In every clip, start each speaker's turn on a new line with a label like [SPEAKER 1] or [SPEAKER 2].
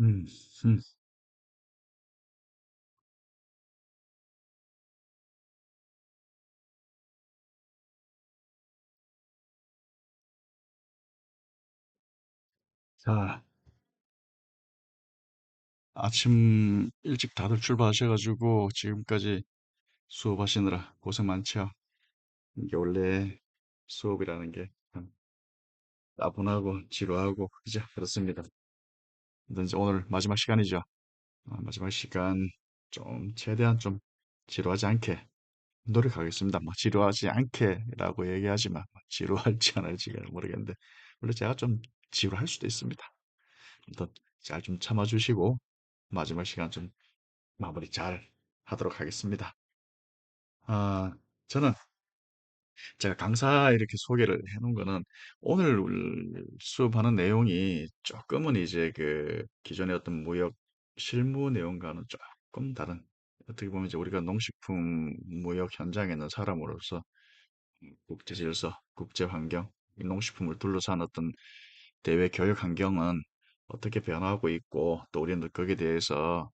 [SPEAKER 1] 음, 음. 자, 아침 일찍 다들 출발하셔가지고 지금까지 수업하시느라 고생 많죠. 이게 원래 수업이라는 게 참 따분하고 지루하고 그죠? 그렇습니다. 근데 이제 오늘 마지막 시간이죠. 마지막 시간 좀 최대한 좀 지루하지 않게 노력하겠습니다. 뭐 지루하지 않게라고 얘기하지만 뭐 지루할지 안 할지가 모르겠는데 원래 제가 좀 지루할 수도 있습니다. 더 잘 좀 참아주시고 마지막 시간 좀 마무리 잘 하도록 하겠습니다. 아, 저는 제가 강사 이렇게 소개를 해놓은 거는 오늘 수업하는 내용이 조금은 이제 그 기존의 어떤 무역 실무 내용과는 조금 다른 어떻게 보면 이제 우리가 농식품 무역 현장에 있는 사람으로서 국제 질서, 국제 환경, 이 농식품을 둘러싼 어떤 대외 교육 환경은 어떻게 변화하고 있고 또 우리는 거기에 대해서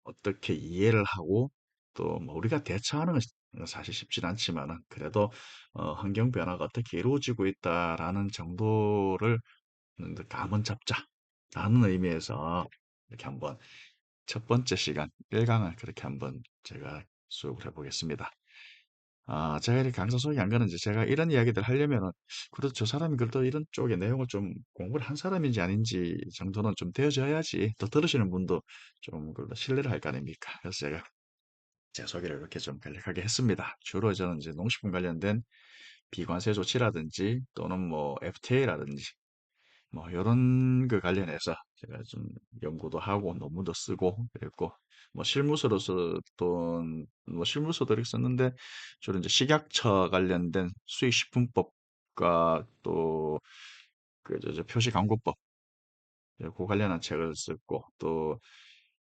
[SPEAKER 1] 어떻게 이해를 하고 또 뭐 우리가 대처하는 건 사실 쉽진 않지만은 그래도 환경 변화가 어떻게 이루어지고 있다라는 정도를 감은 잡자라는 의미에서 이렇게 한번 첫 번째 시간 1강을 그렇게 한번 제가 수업을 해보겠습니다. 제가 이렇게 강사 소개한 거는 이제 제가 이런 이야기들 하려면은 그래도 저 사람이 그래도 이런 쪽의 내용을 좀 공부를 한 사람인지 아닌지 정도는 좀 되어져야지 또 들으시는 분도 좀 그래도 신뢰를 할 거 아닙니까? 그래서 제가 제 소개를 이렇게 좀 간략하게 했습니다. 주로 저는 이제 농식품 관련된 비관세 조치라든지 또는 뭐 FTA라든지 뭐 이런 그 관련해서 제가 좀 연구도 하고 논문도 쓰고 그랬고 뭐 실무서로서 또 뭐 실무서도 이렇게 썼는데 주로 이제 식약처 관련된 수익식품법과 또 그 저 표시 광고법 그 관련한 책을 썼고 또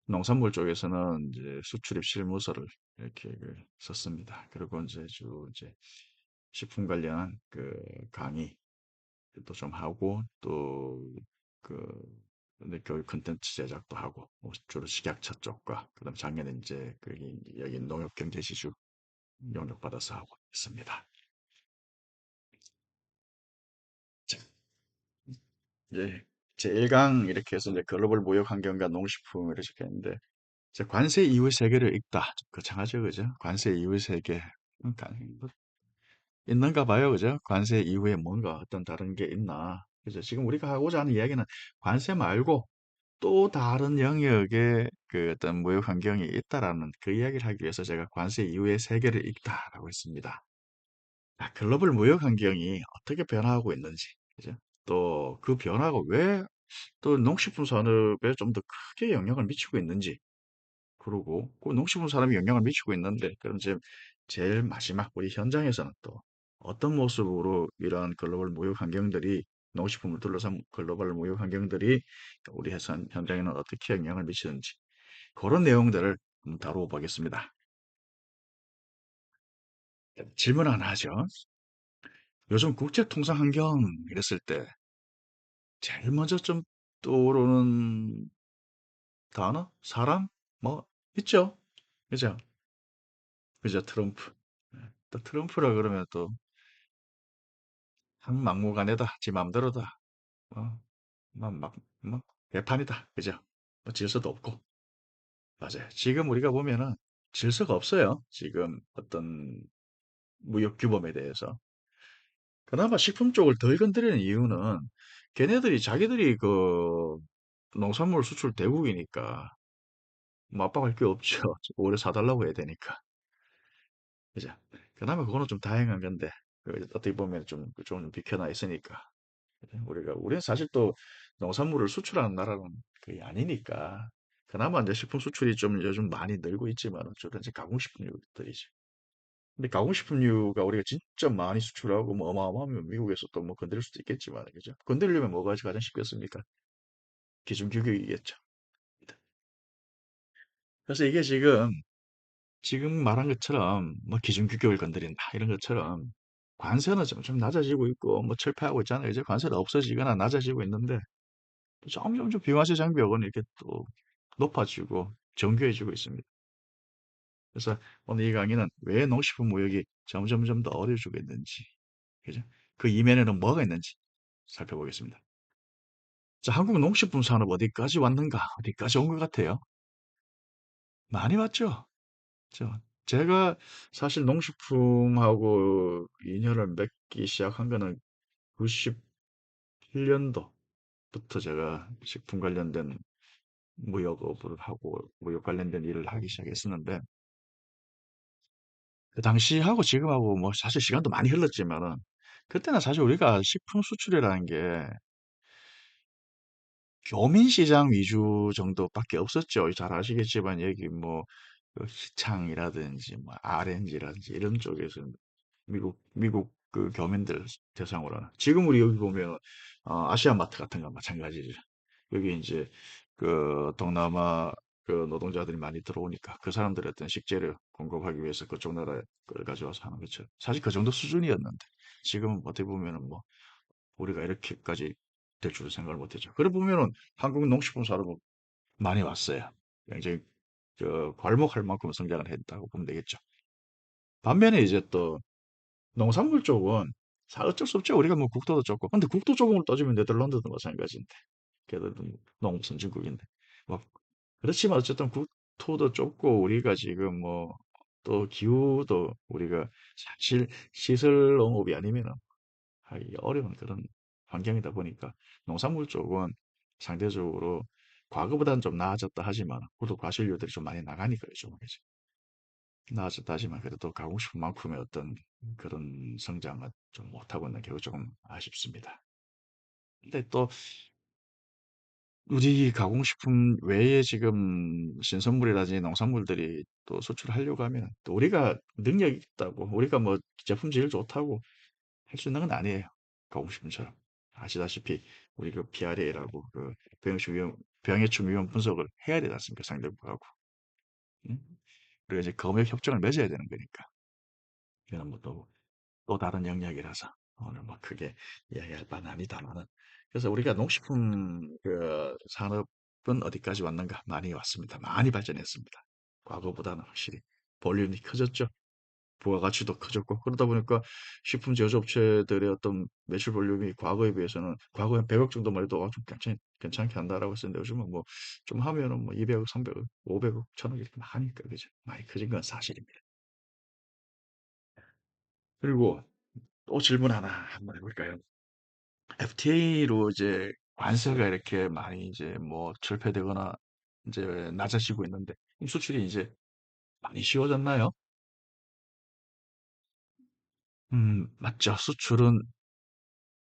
[SPEAKER 1] 농산물 쪽에서는 이제 수출입 실무서를 이렇게 그 썼습니다. 그리고 이제 주 이제 식품 관련한 그 강의 또 좀 하고 또 그 교육 콘텐츠 제작도 하고 뭐 주로 식약처 쪽과 그다음 작년에 이제 여기 농협경제지주 용역받아서 하고 있습니다. 자, 이제 제 1강 이렇게 해서 이제 글로벌 무역 환경과 농식품 이렇게 했는데 이제 관세 이후의 세계를 읽다. 좀 거창하죠, 그죠? 관세 이후의 세계. 그러니까 뭐 있는가 봐요, 그죠? 관세 이후에 뭔가 어떤 다른 게 있나. 그죠? 지금 우리가 하고자 하는 이야기는 관세 말고 또 다른 영역의 그 어떤 무역 환경이 있다라는 그 이야기를 하기 위해서 제가 관세 이후의 세계를 읽다라고 했습니다. 글로벌 무역 환경이 어떻게 변화하고 있는지, 그죠? 또 그 변화가 왜 또 농식품 산업에 좀 더 크게 영향을 미치고 있는지, 그러고 그 농식품 산업이 영향을 미치고 있는데, 그럼 이제 제일 마지막 우리 현장에서는 또 어떤 모습으로 이러한 글로벌 무역 환경들이 농식품을 둘러싼 글로벌 무역 환경들이 우리 회사 현장에는 어떻게 영향을 미치는지 그런 내용들을 한번 다루어 보겠습니다. 질문 하나 하죠. 요즘 국제 통상 환경 이랬을 때 제일 먼저 좀 떠오르는 단어, 사람, 뭐 있죠? 그죠? 그죠? 트럼프. 또 트럼프라 그러면 또 한 막무가내다, 지 맘대로다, 어, 막 개판이다, 그죠? 뭐 질서도 없고, 맞아요. 지금 우리가 보면은 질서가 없어요. 지금 어떤 무역 규범에 대해서. 그나마 식품 쪽을 덜 건드리는 이유는 걔네들이 자기들이 그 농산물 수출 대국이니까 뭐 압박할 게 없죠. 오래 사달라고 해야 되니까. 그죠? 그나마 그거는 좀 다행한 건데, 어떻게 보면 좀 비켜나 있으니까. 우리는 사실 또 농산물을 수출하는 나라는 거의 아니니까. 그나마 이제 식품 수출이 좀 요즘 많이 늘고 있지만, 주로 이제 가공식품류들이죠. 근데 가공식품류가 우리가 진짜 많이 수출하고 뭐 어마어마하면 미국에서 또 뭐 건드릴 수도 있겠지만, 그죠? 건드리려면 뭐가 가장 쉽겠습니까? 기준 규격이겠죠. 그래서 이게 지금 말한 것처럼 뭐 기준 규격을 건드린다 이런 것처럼 관세는 좀 낮아지고 있고 뭐 철폐하고 있잖아요. 이제 관세는 없어지거나 낮아지고 있는데 또 점점점 비과세 장벽은 이렇게 또 높아지고 정교해지고 있습니다. 그래서 오늘 이 강의는 왜 농식품 무역이 점점점 더 어려지고 있는지, 그죠? 그 이면에는 뭐가 있는지 살펴보겠습니다. 자, 한국 농식품 산업 어디까지 왔는가? 어디까지 온 것 같아요? 많이 왔죠? 제가 사실 농식품하고 인연을 맺기 시작한 거는 97년도부터 제가 식품 관련된 무역업을 하고 무역 관련된 일을 하기 시작했었는데 그 당시하고 지금하고 뭐 사실 시간도 많이 흘렀지만은 그때는 사실 우리가 식품 수출이라는 게 교민 시장 위주 정도밖에 없었죠. 잘 아시겠지만 여기 뭐그 희창이라든지 뭐 RNG라든지 이런 쪽에서 미국 그 교민들 대상으로는 지금 우리 여기 보면 아시아 마트 같은 건 마찬가지죠. 여기 이제 그 동남아 그 노동자들이 많이 들어오니까 그 사람들의 어떤 식재료 공급하기 위해서 그쪽 나라에 걸 가져와서 하는 거죠. 사실 그 정도 수준이었는데 지금은 어떻게 보면은 뭐 우리가 이렇게까지 될 줄은 생각을 못했죠. 그래 보면은 한국 농식품 산업은 많이 왔어요. 굉장히 그 괄목할 만큼 성장을 했다고 보면 되겠죠. 반면에 이제 또 농산물 쪽은 어쩔 수 없죠. 우리가 뭐 국토도 좁고. 근데 국토 좁은 걸 따지면 네덜란드도 마찬가지인데. 걔들도 농업 선진국인데. 뭐 그렇지만 어쨌든 국토도 좁고 우리가 지금 뭐 또 기후도 우리가 사실 시설 농업이 아니면은 하기 어려운 그런 환경이다 보니까 농산물 쪽은 상대적으로 과거보다는 좀 나아졌다 하지만 그래도 과실료들이 좀 많이 나가니까 요즘 나아졌다 하지만 그래도 가공식품만큼의 어떤 그런 성장은 좀 못하고 있는 게 조금 아쉽습니다. 근데 또 우리 가공식품 외에 지금 신선물이라든지 농산물들이 또 수출하려고 하면 또 우리가 능력이 있다고 우리가 뭐 제품 질 좋다고 할 수 있는 건 아니에요. 가공식품처럼. 아시다시피 우리 그 PRA라고 그 병해충 위험 분석을 해야 되지 않습니까? 상대국하고. 응? 그리고 이제 검역 협정을 맺어야 되는 거니까. 이거는 또 다른 영역이라서 오늘 뭐 크게 이야기할 바는 아니다만은 그래서 우리가 농식품 그 산업은 어디까지 왔는가 많이 왔습니다. 많이 발전했습니다. 과거보다는 확실히 볼륨이 커졌죠. 부가가치도 커졌고 그러다 보니까 식품 제조업체들의 어떤 매출 볼륨이 과거에 비해서는 과거에 한 100억 정도만 해도 좀 괜찮게 한다라고 했었는데 요즘은 뭐 좀 하면은 뭐 200억, 300억, 500억, 1000억 이렇게 하니까 그죠? 많이 커진 건 사실입니다. 그리고 또 질문 하나 한번 해볼까요? FTA로 이제 관세가 이렇게 많이 이제 뭐 철폐되거나 이제 낮아지고 있는데 이 수출이 이제 많이 쉬워졌나요? 맞죠. 수출은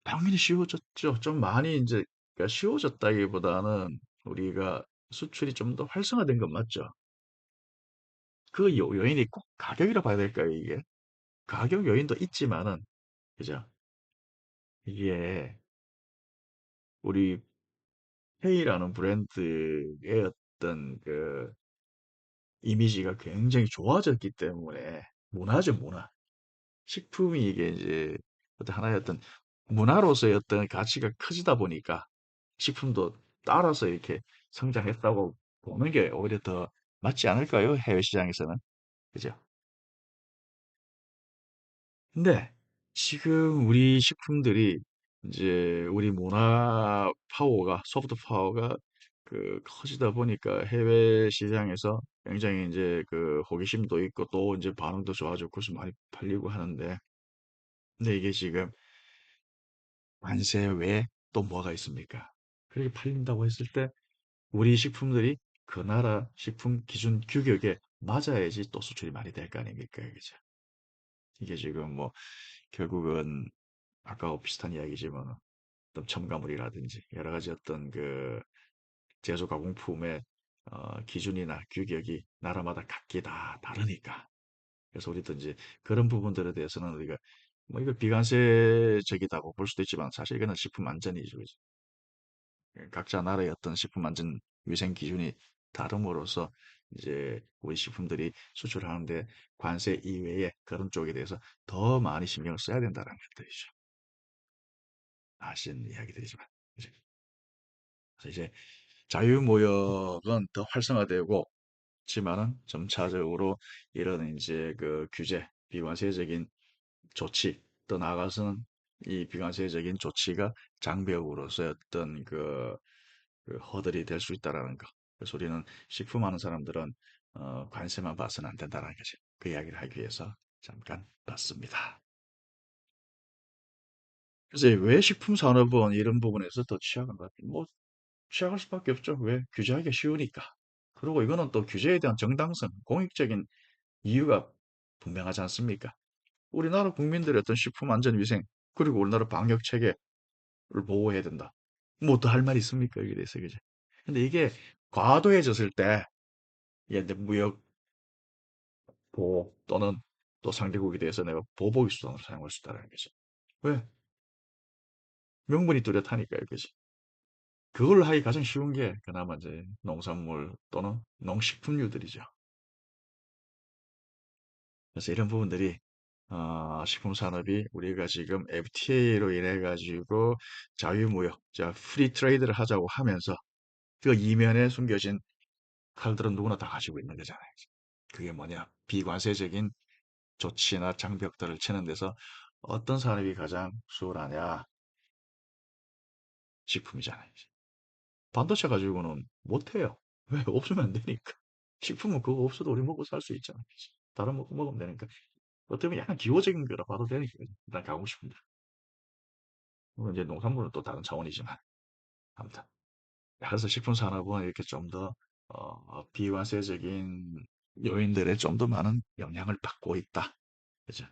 [SPEAKER 1] 당연히 쉬워졌죠. 좀 많이 이제 그러니까 쉬워졌다기보다는 우리가 수출이 좀 더 활성화된 건 맞죠. 그 요인이 꼭 가격이라 봐야 될까요, 이게? 가격 요인도 있지만은 그죠? 이게 우리 헤이라는 브랜드의 어떤 그 이미지가 굉장히 좋아졌기 때문에 문화죠, 문화. 식품이 이게 이제 어떤 하나의 어떤 문화로서의 어떤 가치가 커지다 보니까 식품도 따라서 이렇게 성장했다고 보는 게 오히려 더 맞지 않을까요? 해외 시장에서는. 그죠? 근데 지금 우리 식품들이 이제 우리 문화 파워가, 소프트 파워가 그 커지다 보니까 해외 시장에서 굉장히 이제 그 호기심도 있고 또 이제 반응도 좋아지고 그래서 많이 팔리고 하는데 근데 이게 지금 관세 외에 또 뭐가 있습니까? 그렇게 팔린다고 했을 때 우리 식품들이 그 나라 식품 기준 규격에 맞아야지 또 수출이 많이 될 거 아닙니까? 그죠? 이게 지금 뭐 결국은 아까와 비슷한 이야기지만 어떤 첨가물이라든지 여러 가지 어떤 그 제조 가공품의 기준이나 규격이 나라마다 각기 다 다르니까. 그래서 우리도 이제 그런 부분들에 대해서는 우리가 뭐 이거 비관세적이다고 볼 수도 있지만 사실 이거는 식품 안전이죠. 그죠? 각자 나라의 어떤 식품 안전 위생 기준이 다름으로써 이제 우리 식품들이 수출하는데 관세 이외에 그런 쪽에 대해서 더 많이 신경을 써야 된다는 것들이죠. 아시는 이야기들이지만. 그죠? 그래서 이제 자유무역은 더 활성화되고 있지만은 점차적으로 이런 이제 그 규제, 비관세적인 조치, 또 나아가서는 이 비관세적인 조치가 장벽으로서의 어떤 그 허들이 될 수 있다라는 거. 그래서 우리는 식품하는 사람들은 관세만 봐서는 안 된다는 거지. 그 이야기를 하기 위해서 잠깐 봤습니다. 그래서 왜 식품 산업은 이런 부분에서 더 취약한 것 같아요? 뭐 취약할 수밖에 없죠. 왜? 규제하기가 쉬우니까. 그리고 이거는 또 규제에 대한 정당성, 공익적인 이유가 분명하지 않습니까? 우리나라 국민들의 어떤 식품 안전 위생, 그리고 우리나라 방역 체계를 보호해야 된다. 뭐 더 할 말 있습니까? 여기에 대해서, 그죠? 근데 이게 과도해졌을 때, 이게 이제 무역 보호 또는 또 상대국에 대해서 내가 보복의 수단으로 사용할 수 있다는 거죠. 왜? 명분이 뚜렷하니까요, 그지? 그걸 하기 가장 쉬운 게 그나마 이제 농산물 또는 농식품류들이죠. 그래서 이런 부분들이 식품 산업이 우리가 지금 FTA로 인해 가지고 자유무역, 자 프리 트레이드를 하자고 하면서 그 이면에 숨겨진 칼들은 누구나 다 가지고 있는 거잖아요. 그게 뭐냐? 비관세적인 조치나 장벽들을 치는 데서 어떤 산업이 가장 수월하냐? 식품이잖아요. 반도체 가지고는 못해요. 왜? 없으면 안 되니까. 식품은 그거 없어도 우리 먹고 살 수 있잖아요. 다른 먹고 먹으면 되니까. 어떻게 보면 약간 기호적인 거라 봐도 되니까. 난 가고 싶은데. 물론 이제 농산물은 또 다른 차원이지만. 아무튼. 그래서 식품 산업은 이렇게 좀 더, 비관세적인 요인들에 좀 더 많은 영향을 받고 있다. 그죠?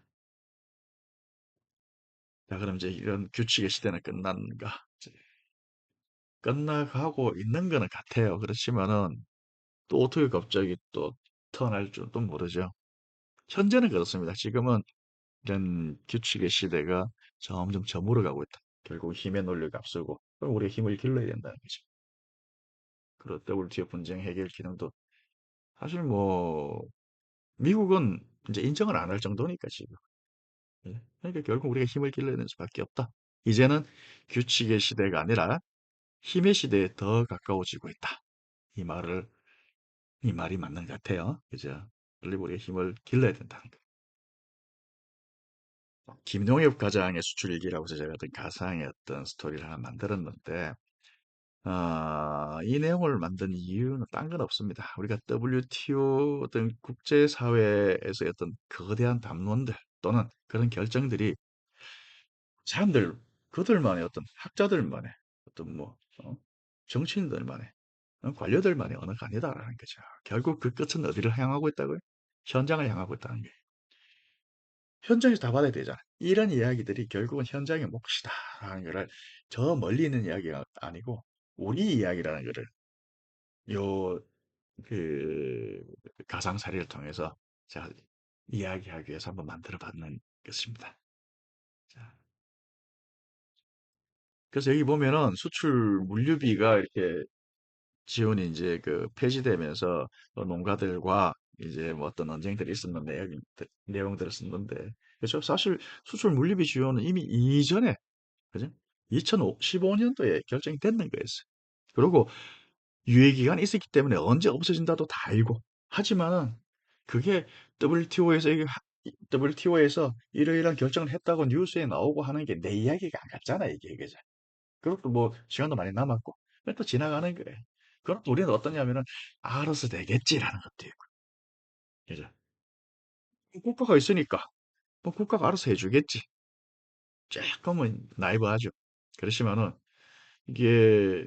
[SPEAKER 1] 자, 그럼 이제 이런 규칙의 시대는 끝났는가? 이제 끝나가고 있는 거는 같아요. 그렇지만은 또 어떻게 갑자기 또 턴할 줄도 모르죠. 현재는 그렇습니다. 지금은 이런 규칙의 시대가 점점 저물어 가고 있다. 결국 힘의 논리가 앞서고, 그럼 우리가 힘을 길러야 된다는 거죠. 그리고 WTO 분쟁 해결 기능도 사실 뭐 미국은 이제 인정을 안 할 정도니까 지금. 예. 그러니까 결국 우리가 힘을 길러야 되는 수밖에 없다. 이제는 규칙의 시대가 아니라 힘의 시대에 더 가까워지고 있다. 이 말을 이 말이 맞는 것 같아요. 그죠? 원래 우리가 힘을 길러야 된다는 거. 김용엽 과장의 수출일기라고 해서 제가 어떤 가상의 어떤 스토리를 하나 만들었는데, 이 내용을 만든 이유는 딴 건 없습니다. 우리가 WTO 어떤 국제사회에서의 어떤 거대한 담론들 또는 그런 결정들이 사람들, 그들만의 어떤 학자들만의 어떤 뭐, 정치인들만의, 관료들만의 언어가 아니다라는 거죠. 결국 그 끝은 어디를 향하고 있다고요? 현장을 향하고 있다는 게. 현장에서 다 받아야 되잖아. 이런 이야기들이 결국은 현장의 몫이다라는 거를 저 멀리 있는 이야기가 아니고 우리 이야기라는 거를 요 그 가상 사례를 통해서 제가 이야기하기 위해서 한번 만들어 봤는 것입니다. 자, 그래서 여기 보면은 수출 물류비가 이렇게 지원이 이제 그 폐지되면서 농가들과 이제 뭐 어떤 언쟁들이 있었는 내용들을 썼는데, 그렇죠. 사실 수출 물류비 지원은 이미 이전에, 그죠? 2015년도에 결정이 됐는 거였어요. 그리고 유예기간이 있었기 때문에 언제 없어진다도 다 알고. 하지만은 그게 WTO에서 이러이러한 결정을 했다고 뉴스에 나오고 하는 게 내 이야기가 안 같잖아, 이게. 그죠? 그것도 뭐 시간도 많이 남았고. 또 지나가는 거예요. 그럼 우리는 어떠냐면은 알아서 되겠지라는 것도 있고. 그죠? 국가가 있으니까 뭐 국가가 알아서 해주겠지. 조금은 나이브하죠. 그렇지만은 이게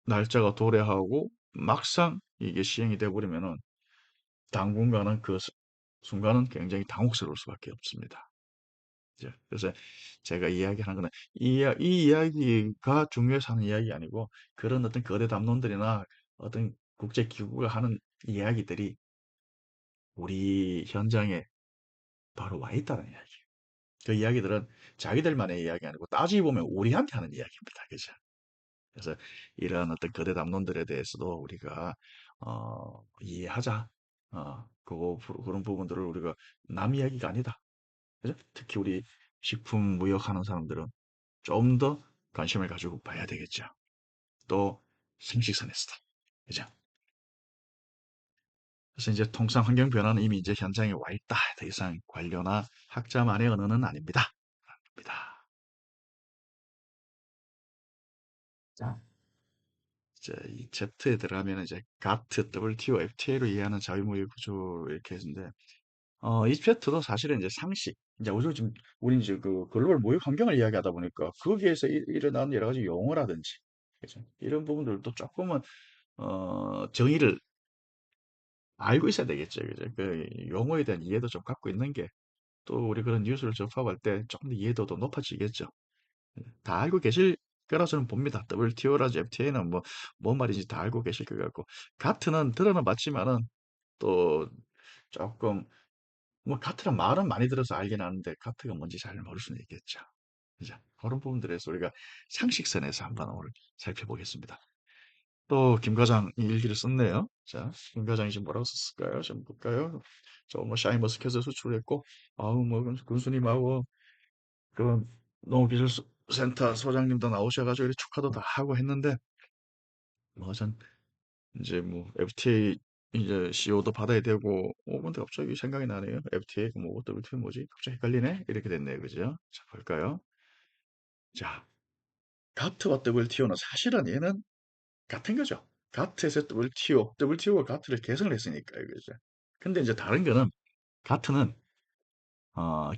[SPEAKER 1] 날짜가 도래하고 막상 이게 시행이 돼버리면은 당분간은 순간은 굉장히 당혹스러울 수밖에 없습니다. 이제 그래서 제가 이야기하는 거는 이 이야기가 중요해서 하는 이야기 아니고 그런 어떤 거대 담론들이나 어떤 국제기구가 하는 이야기들이 우리 현장에 바로 와 있다는 이야기. 그 이야기들은 자기들만의 이야기 아니고 따지고 보면 우리한테 하는 이야기입니다. 그죠? 그래서 이러한 어떤 거대 담론들에 대해서도 우리가 이해하자. 그런 부분들을 우리가 남 이야기가 아니다. 그죠? 특히 우리 식품 무역하는 사람들은 좀 더 관심을 가지고 봐야 되겠죠. 또 상식선에서다. 그죠? 그래서 이제 통상 환경 변화는 이미 이제 현장에 와 있다. 더 이상 관료나 학자만의 언어는 아닙니다. 입니다. 자, 이제 이 Z에 들어가면 이제 GATT, WTO, FTA로 이해하는 자유무역 구조 이렇게 했는데 이 챕터도 사실은 이제 상식, 이제 우리 지금 우리 이제 그 글로벌 무역 환경을 이야기하다 보니까 거기에서 일어나는 여러 가지 용어라든지, 그죠? 이런 부분들도 조금은 정의를 알고 있어야 되겠죠, 그죠? 그 용어에 대한 이해도 좀 갖고 있는 게 또 우리 그런 뉴스를 접하고 할 때 조금 더 이해도도 높아지겠죠. 다 알고 계실 거라 저는 봅니다. WTO라든지 FTA는 뭔 말인지 다 알고 계실 것 같고, 가트는 들어는 봤지만은 또 조금 카트란 말은 많이 들어서 알긴 하는데 카트가 뭔지 잘 모를 수는 있겠죠. 그죠? 그런 부분들에서 우리가 상식선에서 한번 오늘 살펴보겠습니다. 또 김 과장이 일기를 썼네요. 자, 김 과장이 지금 뭐라고 썼을까요? 좀 볼까요? 샤인머스켓을 수출했고, 아우 군수님하고 그 농업기술센터 소장님도 나오셔가지고 이렇게 축하도 다 하고 했는데 전 이제 FTA 이제 CO도 받아야 되고 근데 갑자기 생각이 나네요. FTA WTO 뭐지? 갑자기 헷갈리네. 이렇게 됐네요. 그죠? 자, 볼까요? 자, 가트와 WTO는 사실은 얘는 같은 거죠. 가트에서 WTO가 가트를 개성을 했으니까요. 그죠? 근데 이제 다른 거는 가트는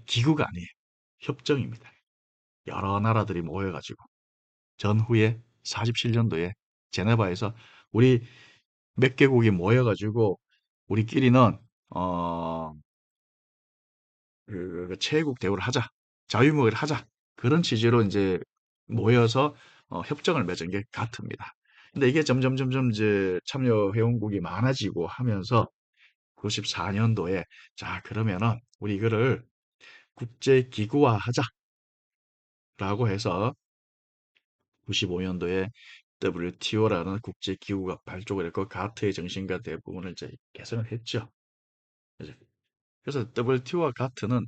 [SPEAKER 1] 기구가 아니에요. 협정입니다. 여러 나라들이 모여가지고 전후에 47년도에 제네바에서 우리 몇 개국이 모여가지고 우리끼리는 어, 체국 대우를 하자, 자유무역을 하자 그런 취지로 이제 모여서 협정을 맺은 게 가트입니다. 근데 이게 점점 이제 참여 회원국이 많아지고 하면서 94년도에 자 그러면은 우리 이거를 국제 기구화하자라고 해서 95년도에 WTO라는 국제기구가 발족을 했고 가트의 정신과 대부분을 이제 개선을 했죠. 그래서 WTO와 가트는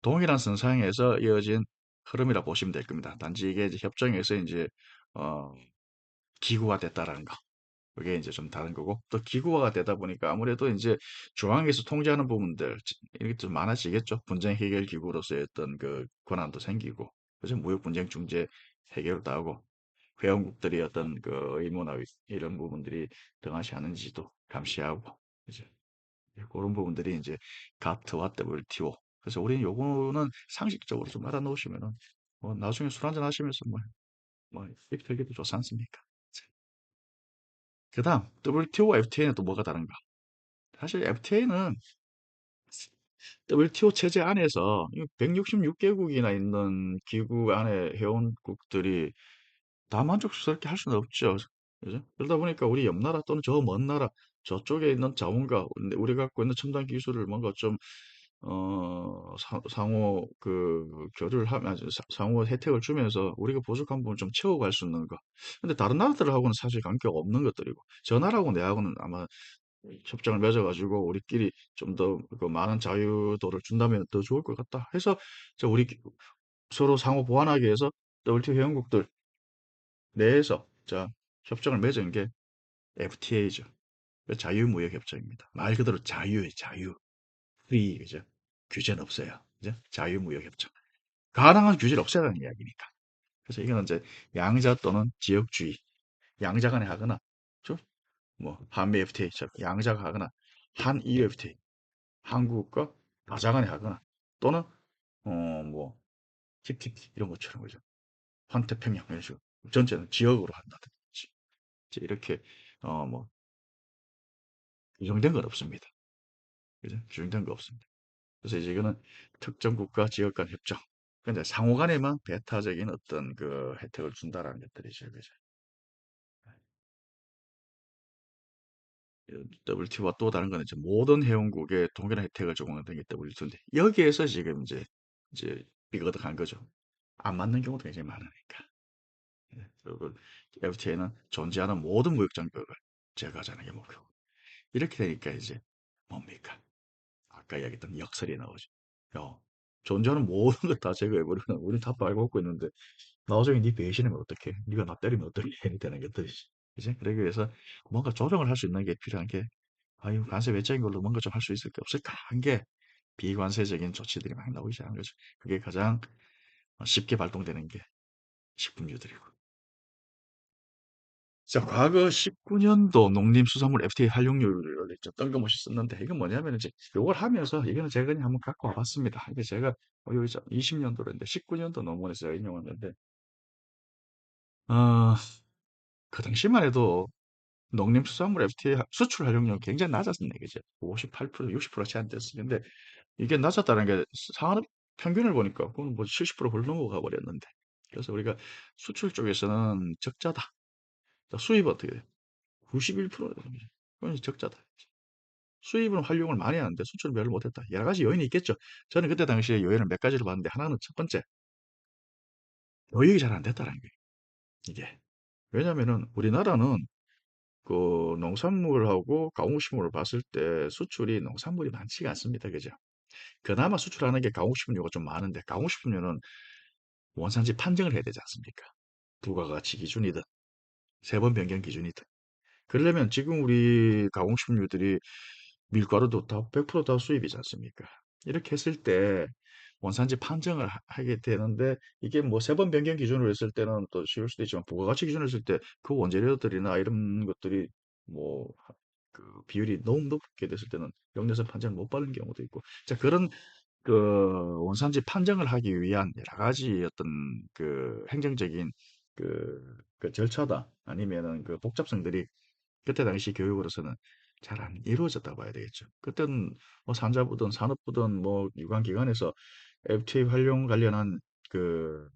[SPEAKER 1] 동일한 선상에서 이어진 흐름이라 보시면 될 겁니다. 단지 이게 이제 협정에서 이제 어, 기구가 됐다라는 거. 그게 이제 좀 다른 거고 또 기구화가 되다 보니까 아무래도 이제 중앙에서 통제하는 부분들 이렇게 좀 많아지겠죠. 분쟁 해결 기구로서의 어떤 그 권한도 생기고 그래서 무역 분쟁 중재 해결도 하고 회원국들이 어떤 그 의무나 이런 부분들이 등하시 하는지도 감시하고 이제 그런 부분들이 이제 가트와 WTO. 그래서 우리는 요거는 상식적으로 좀 알아놓으시면은 나중에 술 한잔 하시면서 입 털기도 좋지 않습니까? 그다음 WTO와 FTA는 또 뭐가 다른가? 사실 FTA는 WTO 체제 안에서 166개국이나 있는 기구 안에 회원국들이 다 만족스럽게 할 수는 없죠. 그죠? 그러다 보니까 우리 옆 나라 또는 저 먼 나라 저쪽에 있는 자원과 우리가 갖고 있는 첨단 기술을 뭔가 좀 상호 교류를 하면 상호 혜택을 주면서 우리가 부족한 부분 좀 채워갈 수 있는 거. 근데 다른 나라들하고는 사실 관계가 없는 것들이고 저 나라하고 내하고는 아마 협정을 맺어가지고 우리끼리 좀 더 그 많은 자유도를 준다면 더 좋을 것 같다 해서 우리 서로 상호 보완하기 위해서 WTO 회원국들 내에서 협정을 맺은 게 FTA죠. 자유무역 협정입니다. 말 그대로 자유의 자유, 프리, 그죠? 규제는 없어요. 그죠? 자유무역 협정. 가능한 규제를 없애라는 이야기니까. 그래서 이거는 이제 양자 또는 지역주의, 양자 간에 하거나, 저, 한미 FTA, 양자가 하거나, 한EU FTA, 한국과 다자 간에 하거나, 또는, 뭐, TPP, 이런 것처럼, 그죠? 환태평양, 이런 식으로. 전체는 지역으로 한다든지. 이제 이렇게, 뭐, 규정된 건 없습니다. 그죠? 규정된 거 없습니다. 그래서 이제 이거는 특정 국가 지역 간 협정. 근데 상호 간에만 배타적인 어떤 그 혜택을 준다라는 것들이죠. 그죠? WTO와 또 다른 거는 이제 모든 회원국에 동일한 혜택을 제공하는 게 WTO인데 여기에서 지금 이제 비거덕한 거죠. 안 맞는 경우도 굉장히 많으니까. 그리고 FTA는 존재하는 모든 무역 장벽을 제거하자는 게 목표고. 이렇게 되니까 이제 뭡니까? 아까 이야기했던 역설이 나오죠. 야, 존재하는 모든 걸 다 제거해버리면 우린 다 빨고 먹고 있는데 나중에 네 배신하면 어떡해? 네가 나 때리면 어떡해? 되는 것들이지. 이제 그러기 위해서 뭔가 조정을 할 수 있는 게 필요한 게 아유 관세 외적인 걸로 뭔가 좀 할 수 있을 게 없을까 한 게 비관세적인 조치들이 많이 나오기 시작한 거죠. 그게 가장 쉽게 발동되는 게 식품유들이고. 자, 과거 19년도 농림수산물 FTA 활용률을 이제 뜬금없이 썼는데 이건 뭐냐면 이제 요걸 하면서 이거는 제가 그냥 한번 갖고 와봤습니다. 이게 제가 여기 20년도인데 19년도 논문에서 제가 인용했는데 어, 그 당시만 해도 농림수산물 FTA 수출 활용률 굉장히 낮았습니다. 그죠? 58%, 60%치 안 됐어요. 근데 이게 낮았다는 게 산업 평균을 보니까 그건 뭐 70% 훌 넘어가 버렸는데. 그래서 우리가 수출 쪽에서는 적자다. 자, 수입 어떻게 돼? 91%. 그건 적자다. 수입은 활용을 많이 하는데 수출을 별로 못했다. 여러 가지 요인이 있겠죠. 저는 그때 당시에 요인을 몇 가지로 봤는데 하나는 첫 번째, 교육이 잘 안 됐다는 거예요. 이게. 왜냐면은 우리나라는 그 농산물하고 가공식품을 봤을 때 수출이 농산물이 많지가 않습니다. 그죠? 그나마 수출하는 게 가공식품류가 좀 많은데 가공식품류는 원산지 판정을 해야 되지 않습니까? 부가가치 기준이든 세번 변경 기준이든. 그러려면 지금 우리 가공식품류들이 밀가루도 다 100%다 수입이지 않습니까? 이렇게 했을 때 원산지 판정을 하게 되는데 이게 뭐 세 번 변경 기준으로 했을 때는 또 쉬울 수도 있지만 부가가치 기준으로 했을 때 그 원재료들이나 이런 것들이 뭐 그 비율이 너무 높게 됐을 때는 역내선 판정을 못 받는 경우도 있고 자 그런 그 원산지 판정을 하기 위한 여러 가지 어떤 그 행정적인 그 절차다 아니면은 그 복잡성들이 그때 당시 교육으로서는 잘 안 이루어졌다고 봐야 되겠죠. 그때는 뭐 산자부든 산업부든 뭐 유관기관에서 FTA 활용 관련한 그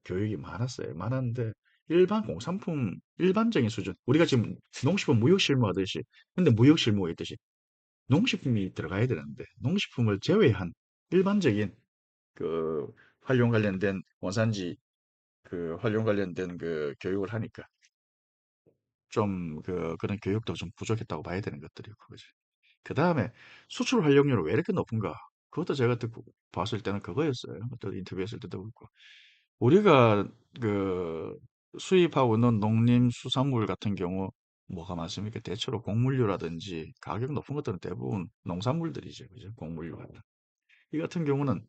[SPEAKER 1] 교육이 많았어요. 많았는데 일반 공산품 일반적인 수준 우리가 지금 농식품 무역실무 하듯이 근데 무역실무가 있듯이 농식품이 들어가야 되는데 농식품을 제외한 일반적인 그 활용 관련된 원산지 그 활용 관련된 그 교육을 하니까 좀 그런 교육도 좀 부족했다고 봐야 되는 것들이고 그죠. 그 다음에 수출 활용률은 왜 이렇게 높은가? 그것도 제가 듣고 봤을 때는 그거였어요. 또 인터뷰했을 때도 그렇고 우리가 그 수입하고 있는 농림수산물 같은 경우 뭐가 많습니까? 대체로 곡물류라든지 가격 높은 것들은 대부분 농산물들이죠. 그죠? 곡물류 같은. 이 같은 경우는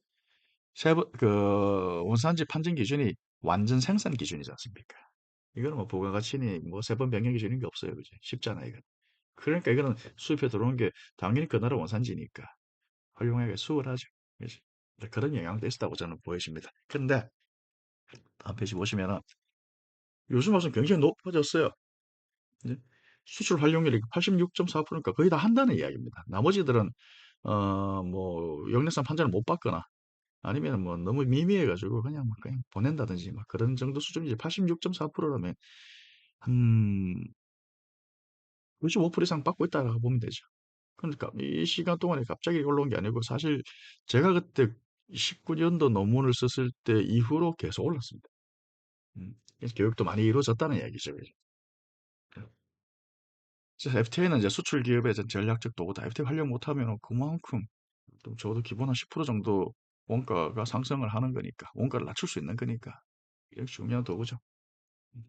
[SPEAKER 1] 원산지 판정 기준이 완전 생산 기준이지 않습니까? 이거는 뭐 부가가치니 뭐 세번 변경 기준인 게 없어요. 그죠? 쉽잖아요, 이거. 그러니까 이거는 수입해 들어오는 게 당연히 그 나라 원산지니까 활용하기가 수월하죠. 그죠? 그런 영향도 있었다고 저는 보여집니다. 근데 다음 페이지 보시면은 요즘 와서 굉장히 높아졌어요. 이제 수출 활용률이 86.4%니까 거의 다 한다는 이야기입니다. 나머지들은 뭐 역내산 판정을 못 받거나 아니면 뭐 너무 미미해가지고 그냥 보낸다든지 막 그런 정도 수준이지 86.4%라면 한 95% 이상 받고 있다고 보면 되죠. 그러니까 이 시간 동안에 갑자기 올라온 게 아니고 사실 제가 그때 19년도 논문을 썼을 때 이후로 계속 올랐습니다. 그래서 교육도 많이 이루어졌다는 이야기죠. FTA는 이제 수출 기업의 전략적 도구다. FTA 활용 못하면 그만큼 또 적어도 기본 한 10% 정도 원가가 상승을 하는 거니까 원가를 낮출 수 있는 거니까 이게 중요한 도구죠. 음.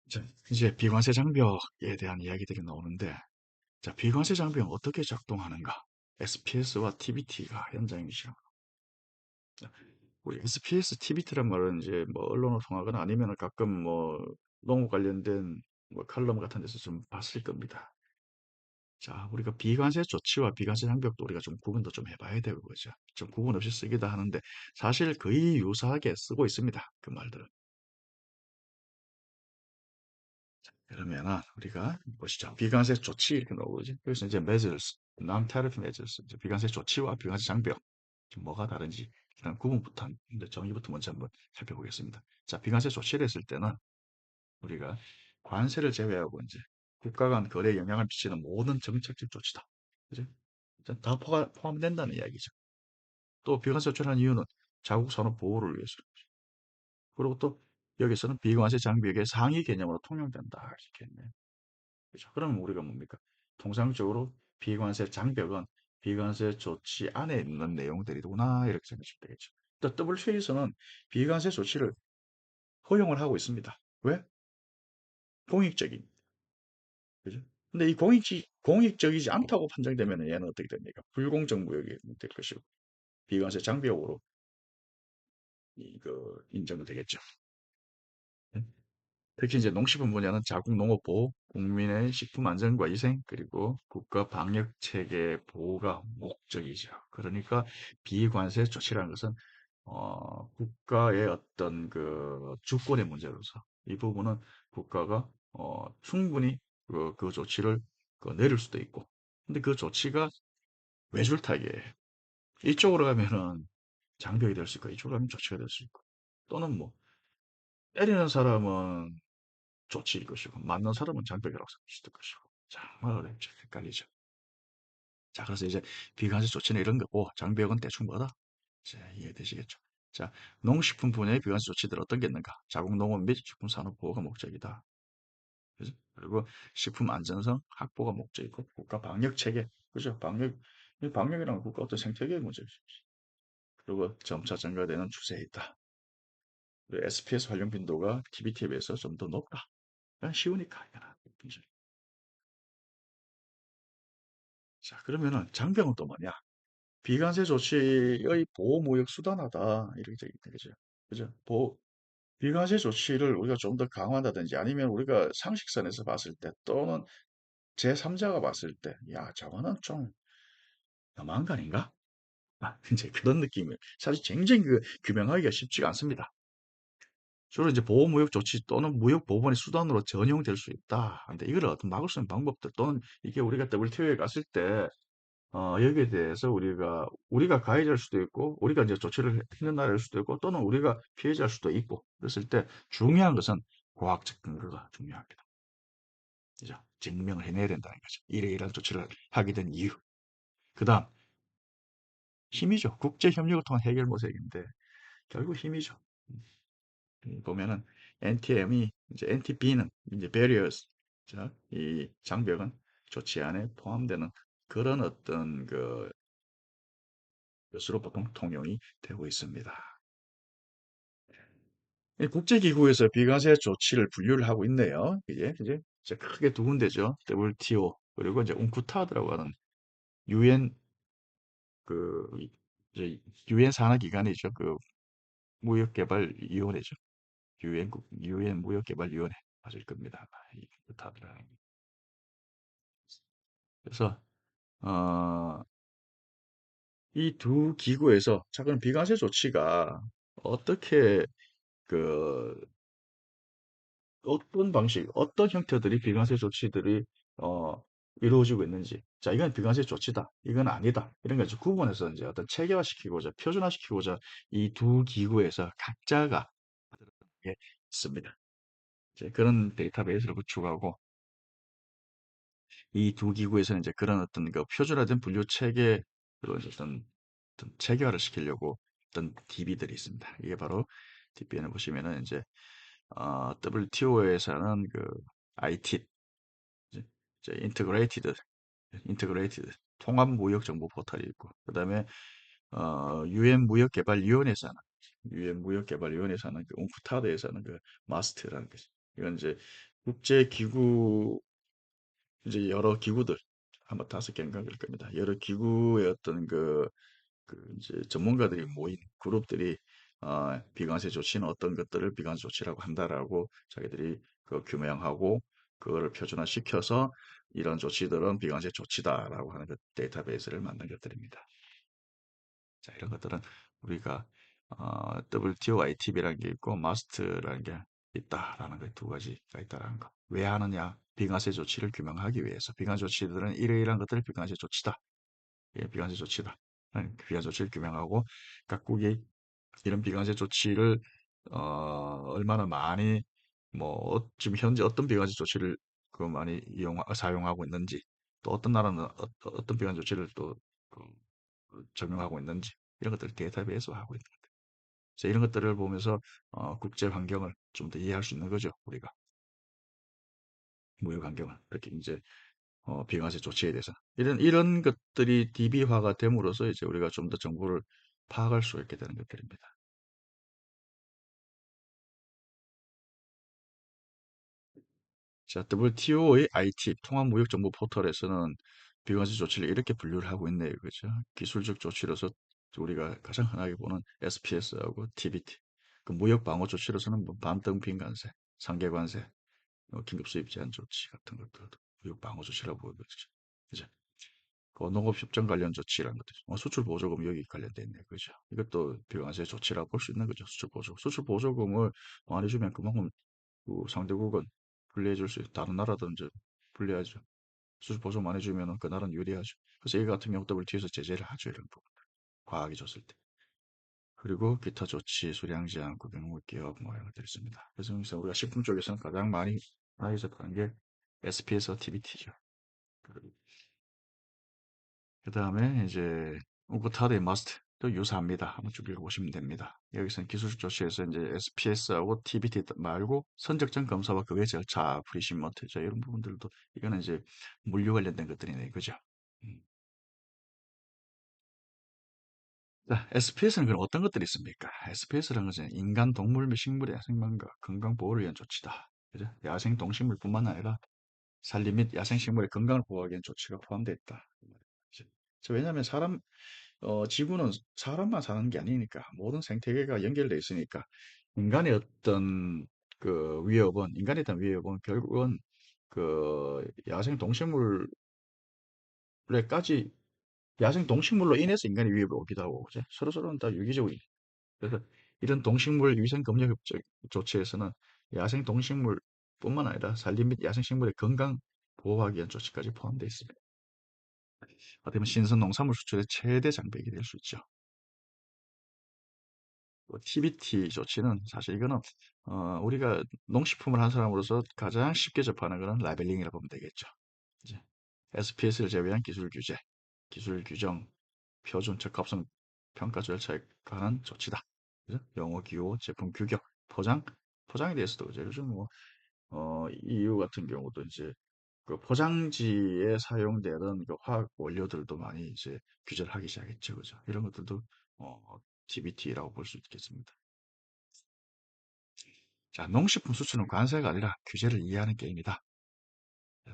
[SPEAKER 1] 자, 이제 비관세 장벽에 대한 이야기들이 나오는데 자, 비관세 장벽은 어떻게 작동하는가? SPS와 TBT가 현장이죠. 자, 우리 SPS, TBT란 말은 이제 뭐 언론을 통하거나 아니면 가끔 뭐 농업 관련된 뭐 칼럼 같은 데서 좀 봤을 겁니다. 자, 우리가 비관세 조치와 비관세 장벽도 우리가 좀 구분도 좀 해봐야 되고 그죠? 좀 구분 없이 쓰기도 하는데 사실 거의 유사하게 쓰고 있습니다. 그 말들은. 그러면은 우리가 보시죠. 비관세 조치 이렇게 나오지. 그래서 이제 measures, non-tariff measures, 이제 비관세 조치와 비관세 장벽 지금 뭐가 다른지 일단 구분부터 이제 정의부터 먼저 한번 살펴보겠습니다. 자, 비관세 조치를 했을 때는 우리가 관세를 제외하고 이제 국가 간 거래에 영향을 미치는 모든 정책적 조치다. 그죠? 일단 다 포함된다는 이야기죠. 또 비관세 조치를 한 이유는 자국 산업 보호를 위해서. 그리고 또 여기서는 비관세 장벽의 상위 개념으로 통용된다. 이렇게 했네요. 그죠? 그러면 우리가 뭡니까? 통상적으로 비관세 장벽은 비관세 조치 안에 있는 내용들이구나 이렇게 생각하시면 되겠죠. 또 WTO에서는 비관세 조치를 허용을 하고 있습니다. 왜? 공익적인. 그죠? 근데 이 공익적이지 않다고 판정되면 얘는 어떻게 됩니까? 불공정 무역이 될 것이고, 비관세 장벽으로 이거 인정이 되겠죠. 네? 특히 이제 농식품 분야는 자국 농업 보호, 국민의 식품 안전과 위생, 그리고 국가 방역 체계 보호가 목적이죠. 그러니까 비관세 조치라는 것은 국가의 어떤 그 주권의 문제로서 이 부분은 국가가 충분히 그 조치를 내릴 수도 있고, 근데 그 조치가 외줄타기예요. 이쪽으로 가면은 장벽이 될 수 있고, 이쪽으로 가면 조치가 될 수 있고, 또는 뭐 때리는 사람은 조치일 것이고, 맞는 사람은 장벽이라고 생각할 수도 있을 것이고, 정말 어렵죠. 헷갈리죠. 자, 그래서 이제 비관세 조치는 이런 거고, 장벽은 대충 뭐다? 이제 이해되시겠죠? 자, 농식품 분야의 비관세 조치들 어떤 게 있는가? 자국 농업 및 식품 산업 보호가 목적이다. 그죠? 그리고 식품 안전성 확보가 목적이고, 국가 방역 체계, 그죠? 이 방역이란 국가 어떤 생태계의 문제죠. 그리고 점차 증가되는 추세에 있다. 그리고 SPS 활용 빈도가 TBT에 비해서 좀 더 높다. 그냥 쉬우니까, 이거는. 자, 그러면은 장병은 또 뭐냐? 비관세 조치의 보호무역 수단하다. 이렇게 되어 있는 거죠. 그죠? 비관세 조치를 우리가 좀 더 강화한다든지 아니면 우리가 상식선에서 봤을 때 또는 제3자가 봤을 때, 야, 저거는 좀 너무한 거 아닌가? 아, 이제 그런 느낌이에요. 사실 굉장히 규명하기가 쉽지가 않습니다. 주로 이제 보호무역 조치 또는 무역보호원의 수단으로 전용될 수 있다. 근데 이걸 어떤 막을 수 있는 방법들 또는 이게 우리가 WTO에 갔을 때 여기에 대해서 우리가 가해자일 수도 있고, 우리가 이제 조치를 했는 나라일 수도 있고, 또는 우리가 피해자일 수도 있고, 그랬을 때 중요한 것은 과학적 근거가 중요합니다. 그죠? 증명을 해내야 된다는 거죠. 이러이러한 조치를 하게 된 이유. 그 다음, 힘이죠. 국제 협력을 통한 해결 모색인데, 결국 힘이죠. 보면은, NTM이, 이제 NTB는, 이제 barriers, 자, 이 장벽은 조치 안에 포함되는 그런 어떤 것으로 보통 통용이 되고 있습니다. 국제기구에서 비과세 조치를 분류를 하고 있네요. 이제 크게 두 군데죠. WTO 그리고 이제 웅쿠타드라고 하는 유엔 그 이제 유엔 산하 기관이죠. 그 무역개발위원회죠. 유엔 무역개발위원회 맞을 겁니다. 이 웅쿠타드라는 게. 그래서 어, 이 두 기구에서 작은 비과세 조치가 어떻게 그 어떤 방식, 어떤 형태들이 비관세 조치들이 어, 이루어지고 있는지. 자, 이건 비관세 조치다. 이건 아니다. 이런 걸 이제 구분해서 이제 어떤 체계화시키고자, 표준화시키고자 이 두 기구에서 각자가 게 있습니다. 이제 그런 데이터베이스를 구축하고 이 두 기구에서는 이제 그런 어떤 그 표준화된 분류 체계로 이제 어떤 체계화를 시키려고 어떤 DB들이 있습니다. 이게 바로 DBN을 보시면은 이제 WTO에서는 그 IT 이제 인터그레이티드 통합 무역 정보 포털이 있고 그다음에 유엔 무역 개발위원회에서는 그 웅크타드에서는 그 마스트라는 것이 이건 이제 국제 기구 이제 여러 기구들 아마 5개인가 그럴 겁니다. 여러 기구의 어떤 그 이제 전문가들이 모인 그룹들이 비관세 조치는 어떤 것들을 비관세 조치라고 한다라고 자기들이 그 규명하고 그거를 표준화시켜서 이런 조치들은 비관세 조치다라고 하는 그 데이터베이스를 만든 것들입니다. 자, 이런 것들은 우리가 WTO ITB라는 게 있고 마스트라는 게 있다라는 그 두 가지가 있다라는 거. 왜 하느냐? 비관세 조치를 규명하기 위해서. 비관세 조치들은 이러이러한 것들이 비관세 조치다. 예, 비관세 조치다. 비관세 조치를 규명하고 각국이 이런 비관세 조치를 얼마나 많이 지금 현재 어떤 비관세 조치를 많이 사용하고 있는지 또 어떤 나라는 떤 비관세 조치를 또 그, 적용하고 있는지 이런 것들을 데이터베이스화하고 있는 것들. 그래서 이런 것들을 보면서 국제 환경을 좀 더 이해할 수 있는 거죠. 우리가 무역 환경을 이렇게 이제 비과세 조치에 대해서 이런 것들이 DB화가 됨으로써 이제 우리가 좀 더 정보를 파악할 수 있게 되는 것들입니다. 자, WTO의 IT, 통합무역정보 포털에서는 비과세 조치를 이렇게 분류를 하고 있네요. 그죠? 기술적 조치로서 우리가 가장 흔하게 보는 SPS하고 TBT. 그 무역 방어 조치로서는 뭐 반등핑 관세, 상계 관세, 긴급 수입 제한 조치 같은 것들도 무역 방어 조치라고 보거든요. 그죠? 그 농업협정 관련 조치라는 것들, 수출 보조금 여기 관련돼 있네요. 그죠? 이것도 비과세 조치라고 볼 수 있는 거죠. 수출 보조금. 수출 보조금을 많이 주면 그만큼 그 상대국은 불리해 줄 수, 다른 나라든지 불리하죠. 수출 보조 많이 주면은 그 나라는 유리하죠. 그래서 이 같은 경우 WTO에서 제재를 하죠. 이런 부분. 과하게 줬을 때. 그리고 기타 조치, 수량 제한, 구병물 기업 뭐 이런 것들이 있습니다. 그래서 여기서 우리가 식품 쪽에서는 가장 많이 접하는 게 SP에서 TBT죠. 그 다음에 이제 우크타드의 머스트도 유사합니다. 한번 쭉 읽어보시면 됩니다. 여기서는 기술적 조치에서 이제 SPS하고 TBT 말고 선적전 검사와 그의 절차, 프리시먼트 이런 부분들도 이거는 이제 물류 관련된 것들이네, 그죠? 음. 자, SPS는 그럼 어떤 것들이 있습니까? SPS라는 것은 인간, 동물 및 식물의 생명과 건강 보호를 위한 조치다. 그죠? 야생 동식물뿐만 아니라 산림 및 야생식물의 건강을 보호하기 위한 조치가 포함되어 있다. 왜냐하면 지구는 사람만 사는 게 아니니까 모든 생태계가 연결돼 있으니까 인간의 어떤 그 위협은 인간에 대한 위협은 결국은 그 야생 동식물로 인해서 인간의 위협이 오기도 하고 그죠? 서로서로는 다 유기적으로 그래서 이런 동식물 위생 검역 협정 조치에서는 야생 동식물뿐만 아니라 산림 및 야생 식물의 건강 보호하기 위한 조치까지 포함되어 있습니다. 어떻게 보면 신선 농산물 수출의 최대 장벽이 될 수 있죠. TBT 조치는 사실 이거는 우리가 농식품을 한 사람으로서 가장 쉽게 접하는 거는 라벨링이라고 보면 되겠죠. 이제 SPS를 제외한 기술 규제, 기술 규정, 표준 적합성 평가 절차에 관한 조치다. 그죠? 영어 기호, 제품 규격, 포장에 대해서도 그죠. 요즘 뭐 EU 같은 경우도 이제 그 포장지에 사용되는 그 화학 원료들도 많이 이제 규제를 하기 시작했죠. 그죠? 이런 것들도 TBT라고 볼 수 있겠습니다. 자, 농식품 수출은 관세가 아니라 규제를 이해하는 게임이다.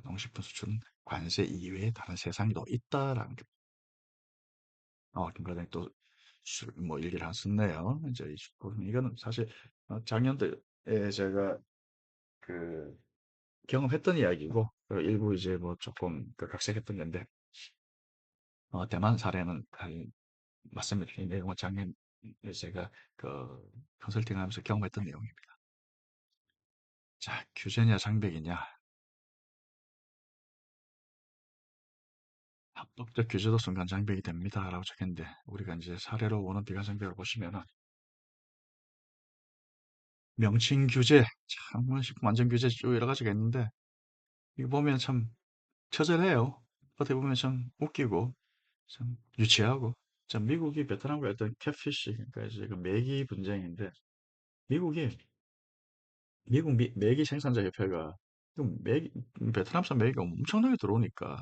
[SPEAKER 1] 농식품 수출은 관세 이외에 다른 세상이 더 있다라는 게, 김과장이 또, 뭐, 일기를 하나 썼네요. 이제, 이거는 사실, 작년도에 제가 그, 경험했던 이야기고, 일부 이제 뭐 조금 그 각색했던 건데, 대만 사례는 맞습니다. 이 내용은 작년에 제가 그, 컨설팅 하면서 경험했던 내용입니다. 자, 규제냐, 장벽이냐. 합법적 규제도 순간 장벽이 됩니다라고 적혔는데 우리가 이제 사례로 오는 비관 장벽을 보시면은 명칭 규제, 참 식품 안전 규제 쭉 여러 가지가 있는데 이거 보면 참 처절해요. 어떻게 보면 참 웃기고 참 유치하고 참 미국이 베트남과 했던 catfish 그러니까 이제 그 메기 분쟁인데 미국이 메기 생산자 협회가 베트남산 메기가 엄청나게 들어오니까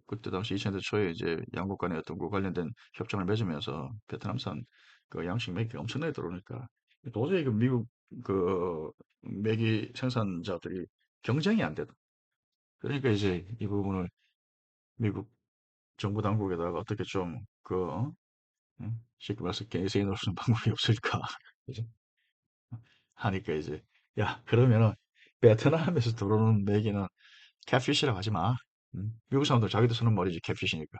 [SPEAKER 1] 그때 당시 2000년대 초에 이제 양국 간의 어떤 그 관련된 협정을 맺으면서 베트남산 그 양식 메기가 엄청나게 들어오니까 도저히 그 미국 그 메기 생산자들이 경쟁이 안 되다. 그러니까 이제 이 부분을 미국 정부 당국에다가 어떻게 좀 쉽게 말해서 개인이 넣을 수 있는 방법이 없을까 그죠? 하니까 이제 야 그러면은 베트남에서 들어오는 메기는 catfish라고 하지 마. 미국 사람들 자기도 쓰는 말이지 catfish니까.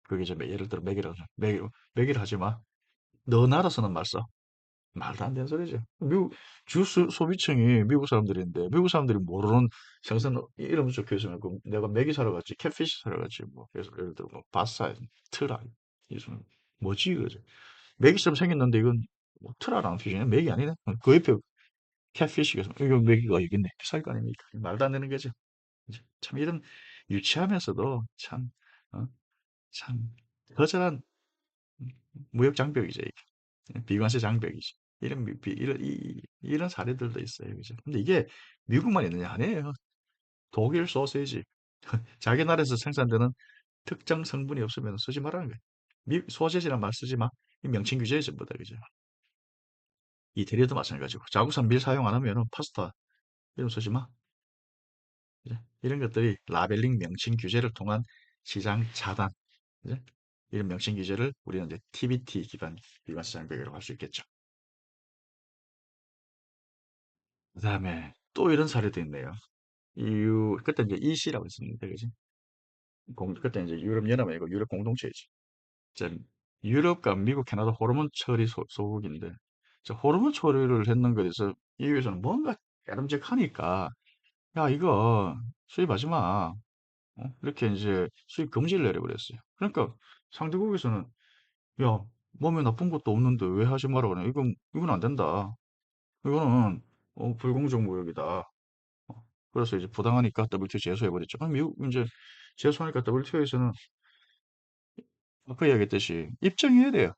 [SPEAKER 1] 그게 이제 예를 들어 맥이라 하지 마. 너 나라 쓰는 말 써. 말도 안 되는 소리죠. 미국 소비층이 미국 사람들인데 미국 사람들이 모르는 생선 이름 적혀 있으면 그 내가 맥이 사러 갔지 catfish 사러 갔지 뭐 그래서 예를 들어 뭐 바사, 트라 이런 뭐지 그러죠. 맥이처럼 생겼는데 이건 뭐 트라랑 피쉬네 맥이 아니네. 그 옆에 catfish가 이거 맥이가 여기 있네. 비쌀 거 아닙니까? 말도 안 되는 거죠. 참 이런 유치하면서도 어? 참 거절한 무역 장벽이죠. 이게. 비관세 장벽이죠. 이런 사례들도 있어요. 그죠? 근데 이게 미국만 있느냐? 아니에요. 독일 소세지. 자기 나라에서 생산되는 특정 성분이 없으면 쓰지 말라는 거예요. 소세지란 말 쓰지 마. 이 명칭 규제에 전부 다. 그죠? 이태리도 마찬가지고. 자국산 밀 사용 안 하면은 파스타 이름 쓰지 마. 그죠? 이런 것들이 라벨링 명칭 규제를 통한 시장 차단, 그죠? 이런 명칭 규제를 우리는 이제 TBT 기반 시장 배경이라고 할 수 있겠죠. 그다음에 또 이런 사례도 있네요. 그때 이제 EC라고 했었는데, 그지? 그때 이제 유럽 연합이고 유럽 공동체이지. 이제 유럽과 미국, 캐나다 호르몬 처리 소국인데, 호르몬 처리를 했는 것에 대해서 EU에서는 뭔가 깨름직하니까, 야, 이거 수입하지 마. 이렇게 이제 수입 금지를 내려버렸어요. 그러니까 상대국에서는, 야, 몸에 나쁜 것도 없는데 왜 하지 마라 그래? 이건 안 된다. 이거는 불공정 무역이다. 그래서 이제 부당하니까 WTO 제소해버렸죠. 그럼 미국 이제 제소하니까 WTO에서는 아까 이야기했듯이 입증해야 돼요.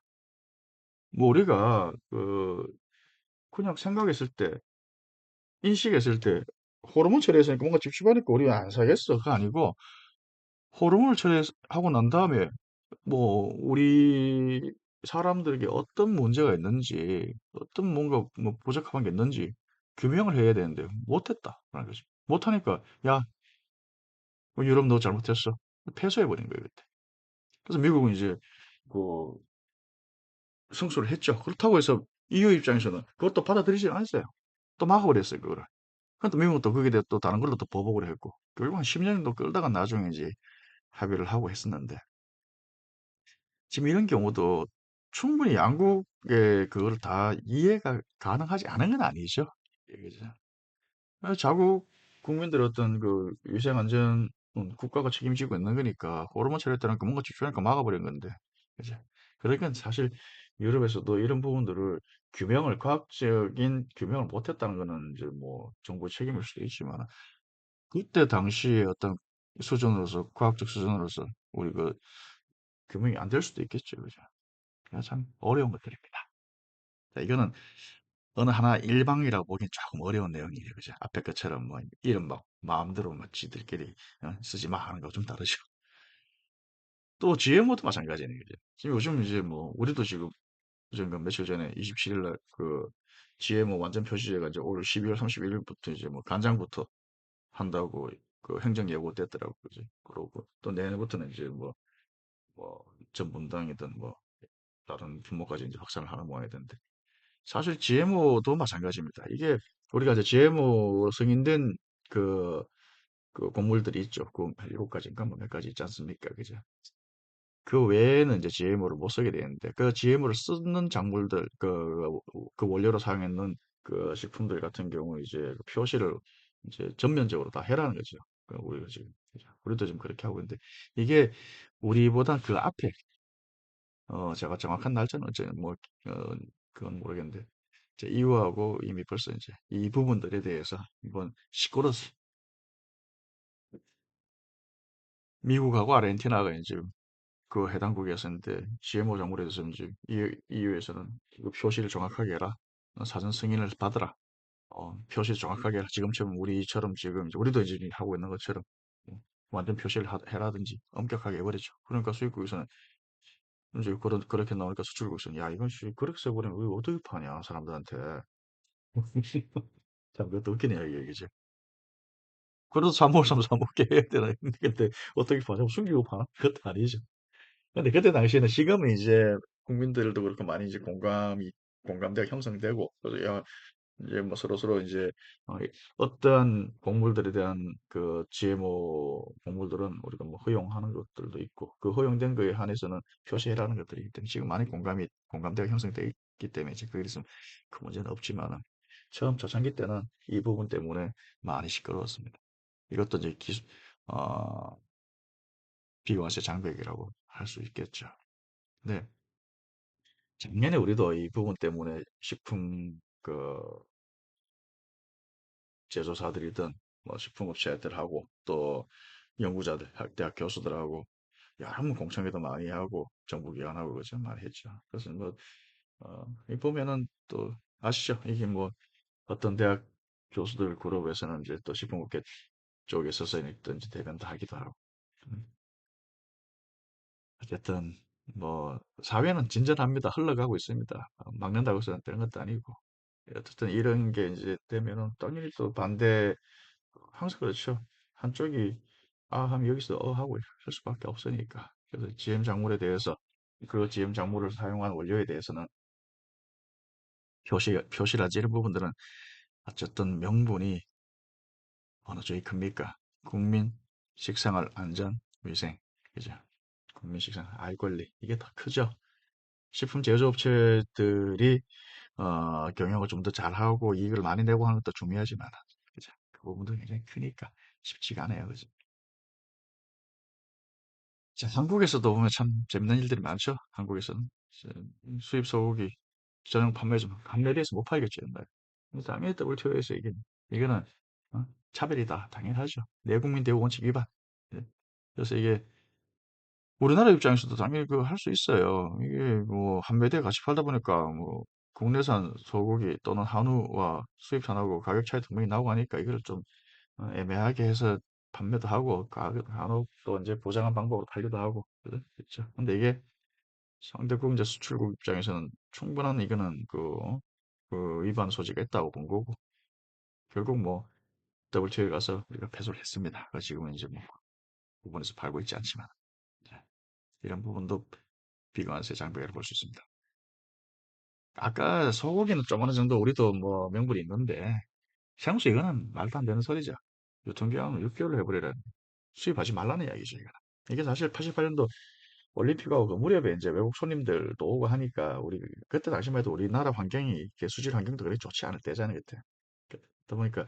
[SPEAKER 1] 뭐 우리가 그냥 생각했을 때, 인식했을 때 호르몬 처리했으니까 뭔가 찝찝하니까 우리 안 사겠어. 그거 아니고 호르몬을 처리하고 난 다음에 뭐 우리 사람들에게 어떤 문제가 있는지, 어떤 뭔가 뭐 부적합한 게 있는지 규명을 해야 되는데 못했다라는 거죠. 못하니까 야, 뭐 유럽 너 잘못했어. 패소해버린 거예요 그때. 그래서 미국은 이제 그 승소를 했죠. 그렇다고 해서 EU 입장에서는 그것도 받아들이지 않았어요. 또 막아버렸어요 그거를. 그럼 또 미국은 또 거기에 대해 또 다른 걸로 또 보복을 했고 결국 한 10년 정도 끌다가 나중에 이제 합의를 하고 했었는데 지금 이런 경우도 충분히 양국의 그걸 다 이해가 가능하지 않은 건 아니죠. 예, 그죠? 자국 국민들 어떤 그 위생 안전 국가가 책임지고 있는 거니까 호르몬 처리했다는 거 뭔가 집중하니까 막아버린 건데, 그죠? 그러니까 사실 유럽에서도 이런 부분들을 과학적인 규명을 못했다는 거는 이제 뭐 정부 책임일 수도 있지만 그때 당시에 어떤 수준으로서 과학적 수준으로서 우리 그 규명이 안 될 수도 있겠죠, 그죠? 그냥 참 어려운 것들입니다. 자, 이거는 어느 하나 일방이라고 보기엔 조금 어려운 내용이에요. 그죠? 앞에 것처럼 뭐 이름 막 마음대로 막 지들끼리 쓰지 마 하는 거 좀 다르죠. 또 GMO도 마찬가지네요. 그죠? 지금 요즘 이제 뭐 우리도 지금 지금 그 며칠 전에 27일 날 그 GMO 완전 표시제가 이제 올 12월 31일부터 이제 뭐 간장부터 한다고 그 행정 예고됐더라고 그죠? 그러고 또 내년부터는 이제 뭐 전분당이든 뭐 다른 분모까지 이제 확산을 하는 모양이던데 사실 GMO도 마찬가지입니다. 이게 우리가 이제 GMO로 승인된 그, 그 곡물들이 있죠. 그 7가지인가 뭐 몇 가지 있지 않습니까? 그죠? 그 외에는 이제 GMO를 못 쓰게 되는데 그 GMO를 쓰는 작물들 그 원료로 사용했는 그 식품들 같은 경우 이제 그 표시를 이제 전면적으로 다 해라는 거죠. 우리가 지금 그죠? 우리도 지금 그렇게 하고 있는데 이게 우리보다 그 앞에 제가 정확한 날짜는 어째 뭐 그건 모르겠는데 이제 이유하고 이미 벌써 이제 이 부분들에 대해서 이번 시끄러서 미국하고 아르헨티나가 이제 그 해당국에서 이제 GMO 작물에 대해서 이제 EU에서는 그 표시를 정확하게 해라. 사전 승인을 받으라. 표시 정확하게 해라. 지금처럼 우리처럼 지금 이제 우리도 이제 하고 있는 것처럼 완전 표시를 해라든지 엄격하게 해버리죠. 그러니까 수입국에서는 이제 그렇게 나오니까 수출국에서는 야 이건 그렇게 써버리면 우리 어떻게 파냐 사람들한테. 참 그것도 웃긴 이야기지. 그래도 사 먹을 사람 사 먹게 해야 되나. 근데 어떻게 파냐? 숨기고 파나? 그것도 아니죠. 근데 그때 당시에는 지금은 이제 국민들도 그렇고 많이 이제 공감대가 형성되고, 그래서 야, 이제 뭐 서로서로 이제 어떠한 곡물들에 대한 그 GMO 곡물들은 우리가 뭐 허용하는 것들도 있고, 그 허용된 거에 한해서는 표시해라는 것들이 있기 때문에 지금 많이 공감대가 형성되어 있기 때문에 이제 그게 있으면 그 문제는 없지만은 처음 초창기 때는 이 부분 때문에 많이 시끄러웠습니다. 이것도 이제 어, 비과세 장벽이라고 할 수 있겠죠. 네. 작년에 우리도 이 부분 때문에 식품 제조사들이든 뭐 식품업체들하고 또 연구자들, 대학 교수들하고 여러 번 공청회도 많이 하고 정부 기관하고 그죠 많이 했죠. 그래서 뭐 이 보면은 또 아시죠? 이게 뭐 어떤 대학 교수들 그룹에서는 이제 또 식품업계 쪽에 서서 있든지 대변도 하기도 하고. 음, 어쨌든 뭐 사회는 진전합니다. 흘러가고 있습니다. 막는다고 해서 되는 것도 아니고. 어쨌든 이런 게 이제 되면은 당연히 또 항상 그렇죠. 한쪽이 아 하면 여기서 하고 할 수밖에 없으니까. 그래서 GM 작물에 대해서 그 GM 작물을 사용한 원료에 대해서는 표시라지 이런 부분들은 어쨌든 명분이 어느 쪽이 큽니까? 국민 식생활 안전 위생, 그죠? 국민 식생활 알 권리 이게 더 크죠. 식품 제조업체들이 경영을 좀 더 잘하고 이익을 많이 내고 하는 것도 중요하지만, 그죠? 그 부분도 굉장히 크니까 쉽지가 않아요, 그죠? 자, 한국에서도 보면 참 재밌는 일들이 많죠. 한국에서는 수입 소고기 저녁 판매 좀 판매리에서 못 팔겠죠, 옛날에. 근데 당연히 WTO에서 이거는 차별이다, 당연하죠. 내국민 대우 원칙 위반. 예. 그래서 이게 우리나라 입장에서도 당연히 그 할 수 있어요. 이게 뭐 한매대 같이 팔다 보니까 뭐 국내산 소고기 또는 한우와 수입산하고 가격 차이 분명히 나고 하니까 이걸 좀 애매하게 해서 판매도 하고 한우도 이제 보장한 방법으로 팔기도 하고 그렇죠. 근데 이게 상대국 이제 수출국 입장에서는 충분한 이거는 그 위반 소지가 있다고 본 거고 결국 뭐 WTO에 가서 우리가 패소를 했습니다. 지금은 이제 뭐 부분에서 팔고 있지 않지만 네, 이런 부분도 비관세 장벽이라고 볼 수 있습니다. 아까 소고기는 좀 어느 정도 우리도 뭐 명분이 있는데 생수 이거는 말도 안 되는 소리죠. 유통기한을 6개월로 해버리라는 수입하지 말라는 이야기죠. 이거는. 이게 사실 88년도 올림픽하고 그 무렵에 이제 외국 손님들도 오고 하니까 우리 그때 당시만 해도 우리나라 환경이 이렇게 수질 환경도 그렇게 좋지 않을 때잖아요. 그때. 그러다 보니까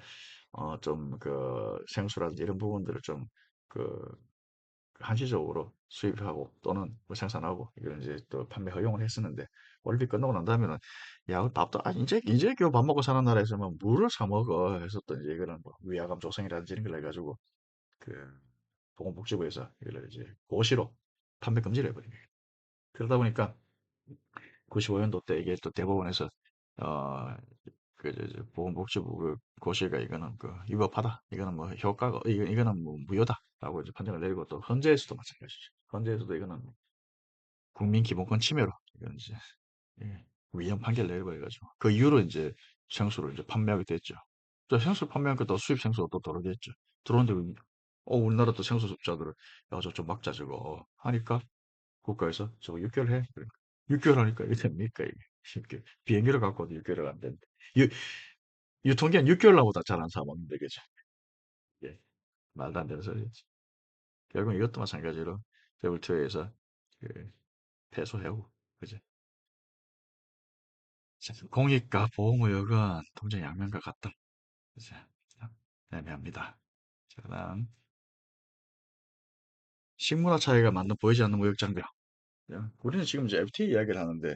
[SPEAKER 1] 좀 그 생수라든지 이런 부분들을 좀그 한시적으로 수입하고 또는 뭐 생산하고 이걸 이제 또 판매 허용을 했었는데 올림픽 끝나고 난 다음에는 야 밥도 이제 겨우 밥 먹고 사는 나라에서만 물을 사 먹어 해서 또 이제 이거는 뭐 위화감 조성이라든지 이런 걸 해가지고 그 보건복지부에서 이걸 이제 고시로 판매 금지를 해버린 거예요. 그러다 보니까 95년도 때 이게 또 대법원에서 어 보건복지부 그 고시가 이거는 그 위법하다. 이거는 뭐 효과가 이거는 뭐 무효다라고 이제 판정을 내리고 또 헌재에서도 마찬가지죠. 헌재에서도 이거는 국민 기본권 침해로 이건 이제 예, 위헌 판결 내려버려가지고 그 이후로 이제 생수를 이제 판매하게 됐죠. 또 생수를 판매하니까 또 수입 생수가 또 들어오겠죠. 들어오는데 우리나라 또 생수자들을 야 저 좀 막자 저거 하니까 국가에서 저거 6개월 해. 그러니까 6개월 하니까 이게 됩니까 이게 쉽게 비행기를 갖고 와도 6개월 안 되는데 유통기한 6개월 나보다 잘 안 사 먹는데 그죠? 예, 말도 안 되는 소리지. 결국 이것도 마찬가지로 WTO에서 그 패소하고 그죠? 자, 공익과 보호무역은 동전 양면과 같다. 그죠? 참 애매합니다. 자, 그다음 식문화 차이가 맞는 보이지 않는 무역 장벽. 야, 우리는 지금 이제 FTA 이야기를 하는데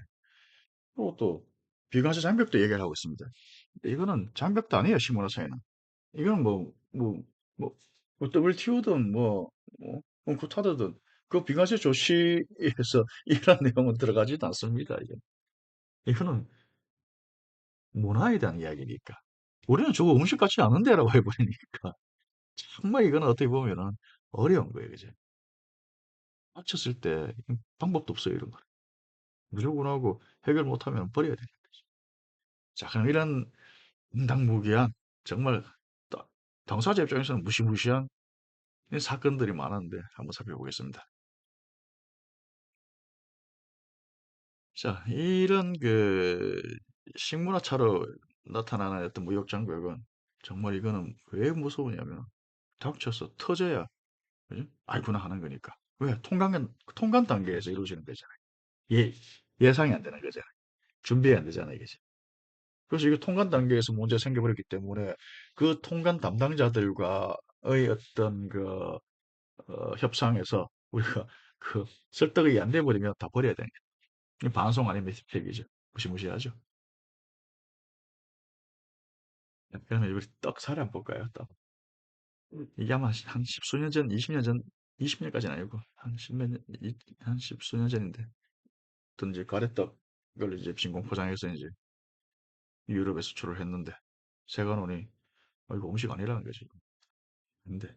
[SPEAKER 1] 그리고 또 비과세 장벽도 얘기를 하고 있습니다. 근데 이거는 장벽도 아니에요, 식문화 차이는. 이거는 뭐 WTO든 뭐 구타드든 그 비과세 조치에서 이런 내용은 들어가지도 않습니다. 이거는 문화에 대한 이야기니까. 우리는 저거 음식 같지 않은데라고 해버리니까. 정말 이거는 어떻게 보면은 어려운 거예요, 그죠? 다쳤을 때 방법도 없어요, 이런 거. 무조건 하고 해결 못하면 버려야 되는 거죠. 자, 그럼 이런 당무기한 정말 당사자 입장에서는 무시무시한 사건들이 많았는데 한번 살펴보겠습니다. 자, 이런 그 식문화차로 나타나는 어떤 무역 장벽은 정말 이거는 왜 무서우냐면 닥쳐서 터져야 그죠? 알구나 하는 거니까. 왜? 통관 단계에서 이루어지는 거잖아요. 예, 예상이 안 되는 거잖아요. 준비 안 되잖아요, 이게. 그래서 이게 통관 단계에서 문제가 생겨버렸기 때문에 그 통관 담당자들과의 어떤 협상에서 우리가 그 설득이 안 돼버리면 다 버려야 되는 거예요. 반송 아니면 대기죠. 무시무시하죠. 그러면 우리 떡 사례 한번 볼까요? 떡. 이게 아마 한 십수년 전, 20년 전, 20년까지는 아니고 한 십몇 년, 한 십수년 전인데 어떤 이제 가래떡을 이제 진공 포장해서 이제 유럽에 수출을 했는데 세관원이 이거 음식 아니라는 거지. 근데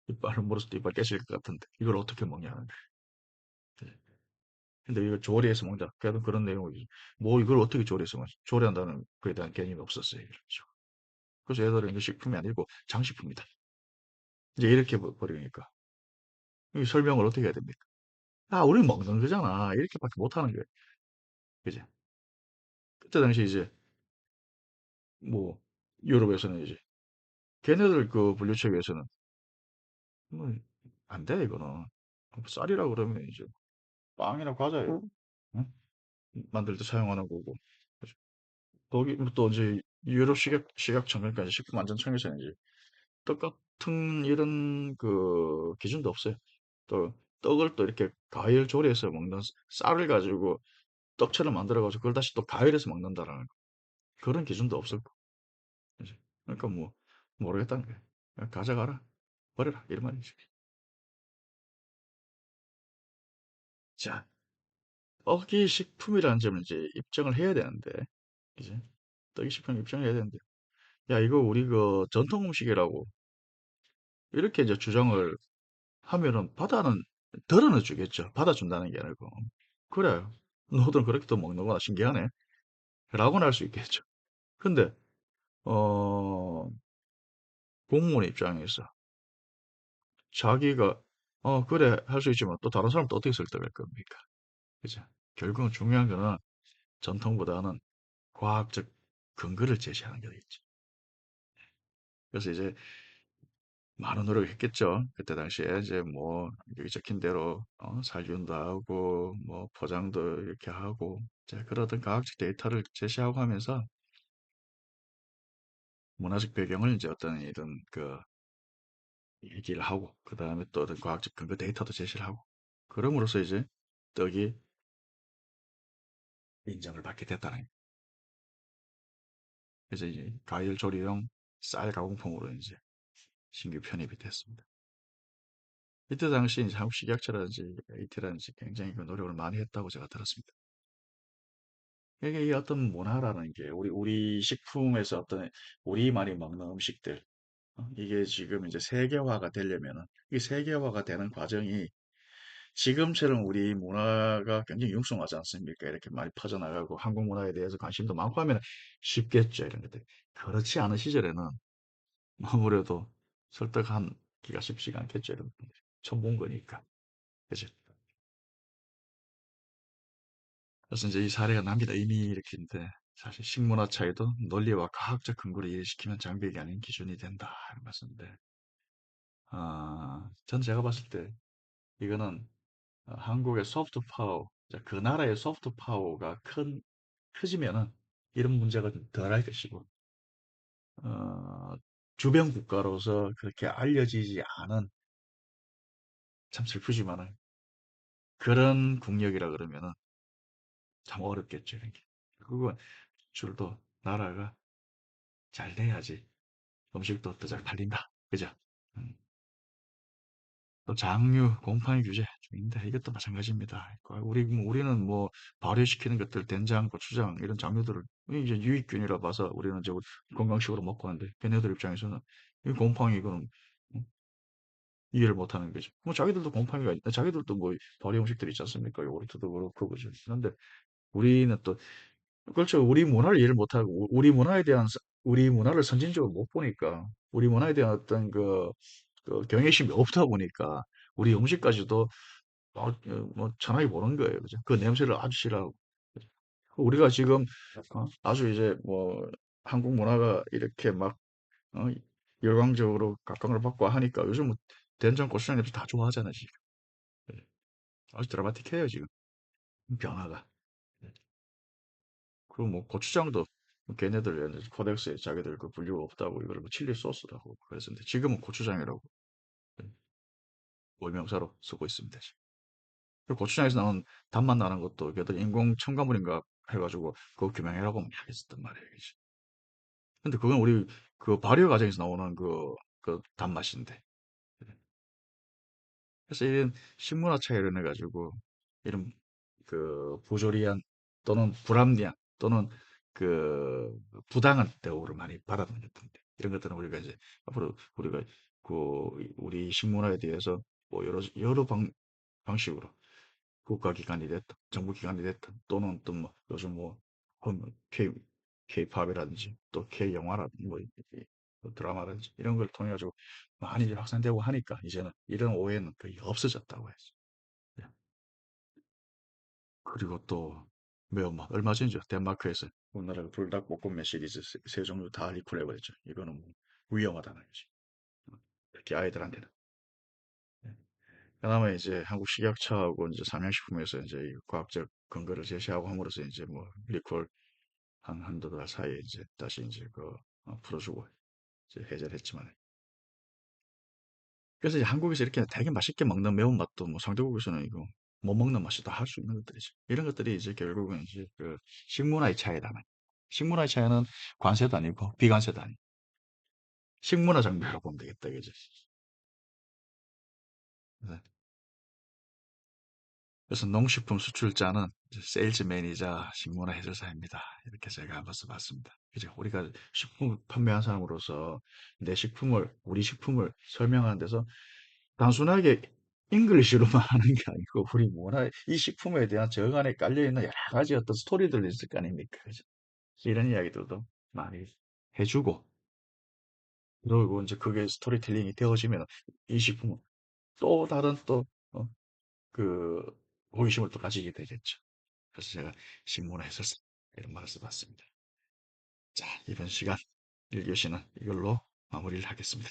[SPEAKER 1] 이빨을 물었을 때 이빨 깨질 것 같은데 이걸 어떻게 먹냐는 거지. 근데 이걸 조리해서 먹자. 그래도 그런 내용이지. 뭐 이걸 어떻게 조리해서 먹지? 조리한다는 그에 대한 개념이 없었어요. 그렇죠. 그래서 애들은 이거 식품이 아니고 장식품이다. 이제 이렇게 버리니까. 이 설명을 어떻게 해야 됩니까? 아, 우리는 먹는 거잖아. 이렇게밖에 못 하는 거예요. 그지? 그때 당시 이제 뭐 유럽에서는 이제 걔네들 그 분류책에서는 뭐 안 돼, 이거는. 쌀이라 그러면 이제 빵이나 과자예요. 응? 만들 때 사용하는 거고. 그죠? 거기 또 이제 유럽 식약청, 그러니까 이제 식품안전청에서는 이제 떡 같은 이런 그 기준도 없어요. 또 떡을 또 이렇게 과일 조리해서 먹는 쌀을 가지고 떡처럼 만들어가지고 그걸 다시 또 과일에서 먹는다라는 거. 그런 기준도 없었고. 이제 그러니까 뭐 모르겠다는 거예요. 그냥 가져가라, 버려라 이런 말이지. 자, 떡이 식품이라는 점을 이제 입증을 해야 되는데, 이제 떡이 식품 입증을 해야 되는데, 야 이거 우리 그 전통 음식이라고 이렇게 이제 주장을 하면은 받아는 덜어는 주겠죠. 받아준다는 게 아니고. 그래요. 너희들은 그렇게 또 먹는구나. 신기하네. 라고는 할 수 있겠죠. 근데, 어, 공무원 입장에서 자기가, 그래, 할 수 있지만 또 다른 사람도 어떻게 설득할 겁니까? 그죠? 결국은 중요한 거는 전통보다는 과학적 근거를 제시하는 게 되겠죠. 그래서 이제 많은 노력을 했겠죠. 그때 당시에 이제 뭐, 여기 적힌 대로, 살균도 하고, 뭐, 포장도 이렇게 하고, 이제 그러던 과학적 데이터를 제시하고 하면서 문화적 배경을 이제 어떤 이런 그 얘기를 하고, 그 다음에 또 어떤 과학적 근거 데이터도 제시를 하고, 그럼으로써 이제 떡이 인정을 받게 됐다는 거예요. 그래서 이제 과일 조리용 쌀 가공품으로 이제 신규 편입이 됐습니다. 이때 당시 이제 한국 식약처라든지 AT라든지 굉장히 그 노력을 많이 했다고 제가 들었습니다. 이게 이 어떤 문화라는 게 우리 식품에서 어떤 우리만이 먹는 음식들 이게 지금 이제 세계화가 되려면은 이 세계화가 되는 과정이 지금처럼 우리 문화가 굉장히 융성하지 않습니까? 이렇게 많이 퍼져나가고 한국 문화에 대해서 관심도 많고 하면 쉽겠죠, 이런 것들. 그렇지 않은 시절에는 아무래도 설득하기가 쉽지가 않겠죠, 여러분. 처음 본 거니까. 그죠? 그래서 이제 이 사례가 남기다 이미 이렇게인데 사실 식문화 차이도 논리와 과학적 근거를 이해시키면 장벽이 아닌 기준이 된다. 이런 말씀인데, 전 제가 봤을 때 이거는 한국의 소프트 파워, 그 나라의 소프트 파워가 커지면은 이런 문제가 좀 덜할 것이고, 어, 주변 국가로서 그렇게 알려지지 않은 참 슬프지만은 그런 국력이라 그러면은 참 어렵겠죠, 이런 게. 그건 줄도 나라가 잘 돼야지 음식도 더 잘 팔린다. 그죠? 음. 또 장류, 곰팡이 규제 좀 있는데 이것도 마찬가지입니다. 우리는 뭐 발효시키는 것들, 된장, 고추장 이런 장류들을 이제 유익균이라 봐서 우리는 이제 건강식으로 먹고 하는데 걔네들 입장에서는 이 곰팡이 이거는 음, 이해를 못하는 거죠. 뭐 자기들도 곰팡이가 있다. 자기들도 뭐 발효 음식들 있지 않습니까? 요구르트도 그렇고 그죠. 그런데 우리는 또 그렇죠. 우리 문화를 이해를 못하고 우리 문화에 대한 우리 문화를 선진적으로 못 보니까 우리 문화에 대한 어떤 그 경외심이 없다 보니까 우리 음식까지도 뭐 천하게 보는 거예요. 그죠? 그 냄새를 아주 싫어하고. 그죠? 우리가 지금 아주 이제 뭐 한국 문화가 이렇게 막 어, 열광적으로 각광을 받고 하니까 요즘 뭐 된장 고추장 냄새 다 좋아하잖아 지금. 그죠? 아주 드라마틱해요 지금 변화가. 그리고 뭐 고추장도 걔네들 이제 코덱스에 자기들 그 분류가 없다고 이걸 뭐 칠리 소스라고 그랬었는데 지금은 고추장이라고 몰명사로 쓰고 있습니다. 지금. 그리고 고추장에서 나온 단맛 나는 것도 걔들 인공 첨가물인가 해가지고 그거 규명해라고 막 했었단 말이에요. 그치? 근데 그건 우리 그 발효 과정에서 나오는 그 단맛인데. 그래서 이런 식문화 차이를 해가지고 이런 그 부조리한 또는 불합리한 또는 그 부당한 대우를 많이 받았던 것들인데 이런 것들은 우리가 이제 앞으로 우리가 그 우리 식문화에 대해서 뭐 여러 방식으로 국가기관이 됐든 정부기관이 됐든 또는 또 뭐 요즘 뭐 K K-팝이라든지 또 K 영화라든지 뭐 드라마든지 이런 걸 통해 가지고 많이 이제 확산되고 하니까 이제는 이런 오해는 거의 없어졌다고 했죠. 예. 그리고 또 매운맛 얼마 전이죠. 덴마크에서 우리나라 불닭볶음면 시리즈 세 종류 다 리콜해 버렸죠. 이거는 뭐 위험하다는 거지. 특히 아이들한테는. 예. 그나마 이제 한국 식약처하고 이제 삼양식품에서 이제 이 과학적 근거를 제시하고 함으로써 이제 뭐 리콜 한 한두 달 사이에 이제 다시 이제 풀어주고 이제 해제를 했지만 그래서 이제 한국에서 이렇게 되게 맛있게 먹는 매운맛도 뭐 상대국에서는 이거 못 먹는 맛이다 할 수 있는 것들이죠. 이런 것들이 이제 결국은 이제 그 식문화의 차이다. 식문화의 차이는 관세도 아니고 비관세도 아니고 식문화 장벽이라고 보면 되겠다. 그죠? 네. 그래서 농식품 수출자는 이제 세일즈 매니저 식문화 해설사입니다. 이렇게 제가 한번 써봤습니다. 그죠? 우리가 식품을 판매한 사람으로서 내 식품을, 우리 식품을 설명하는 데서 단순하게 잉글리시로만 하는 게 아니고 우리 문화, 이 식품에 대한 저 안에 깔려있는 여러 가지 어떤 스토리들이 있을 거 아닙니까? 그죠? 이런 이야기들도 많이 해주고 그리고 이제 그게 스토리텔링이 되어지면 이 식품은 또 다른 또 어, 그 호기심을 또 가지게 되겠죠. 그래서 제가 식문화 해설사 이런 말을 써봤습니다. 자, 이번 시간 1교시는 이걸로 마무리를 하겠습니다.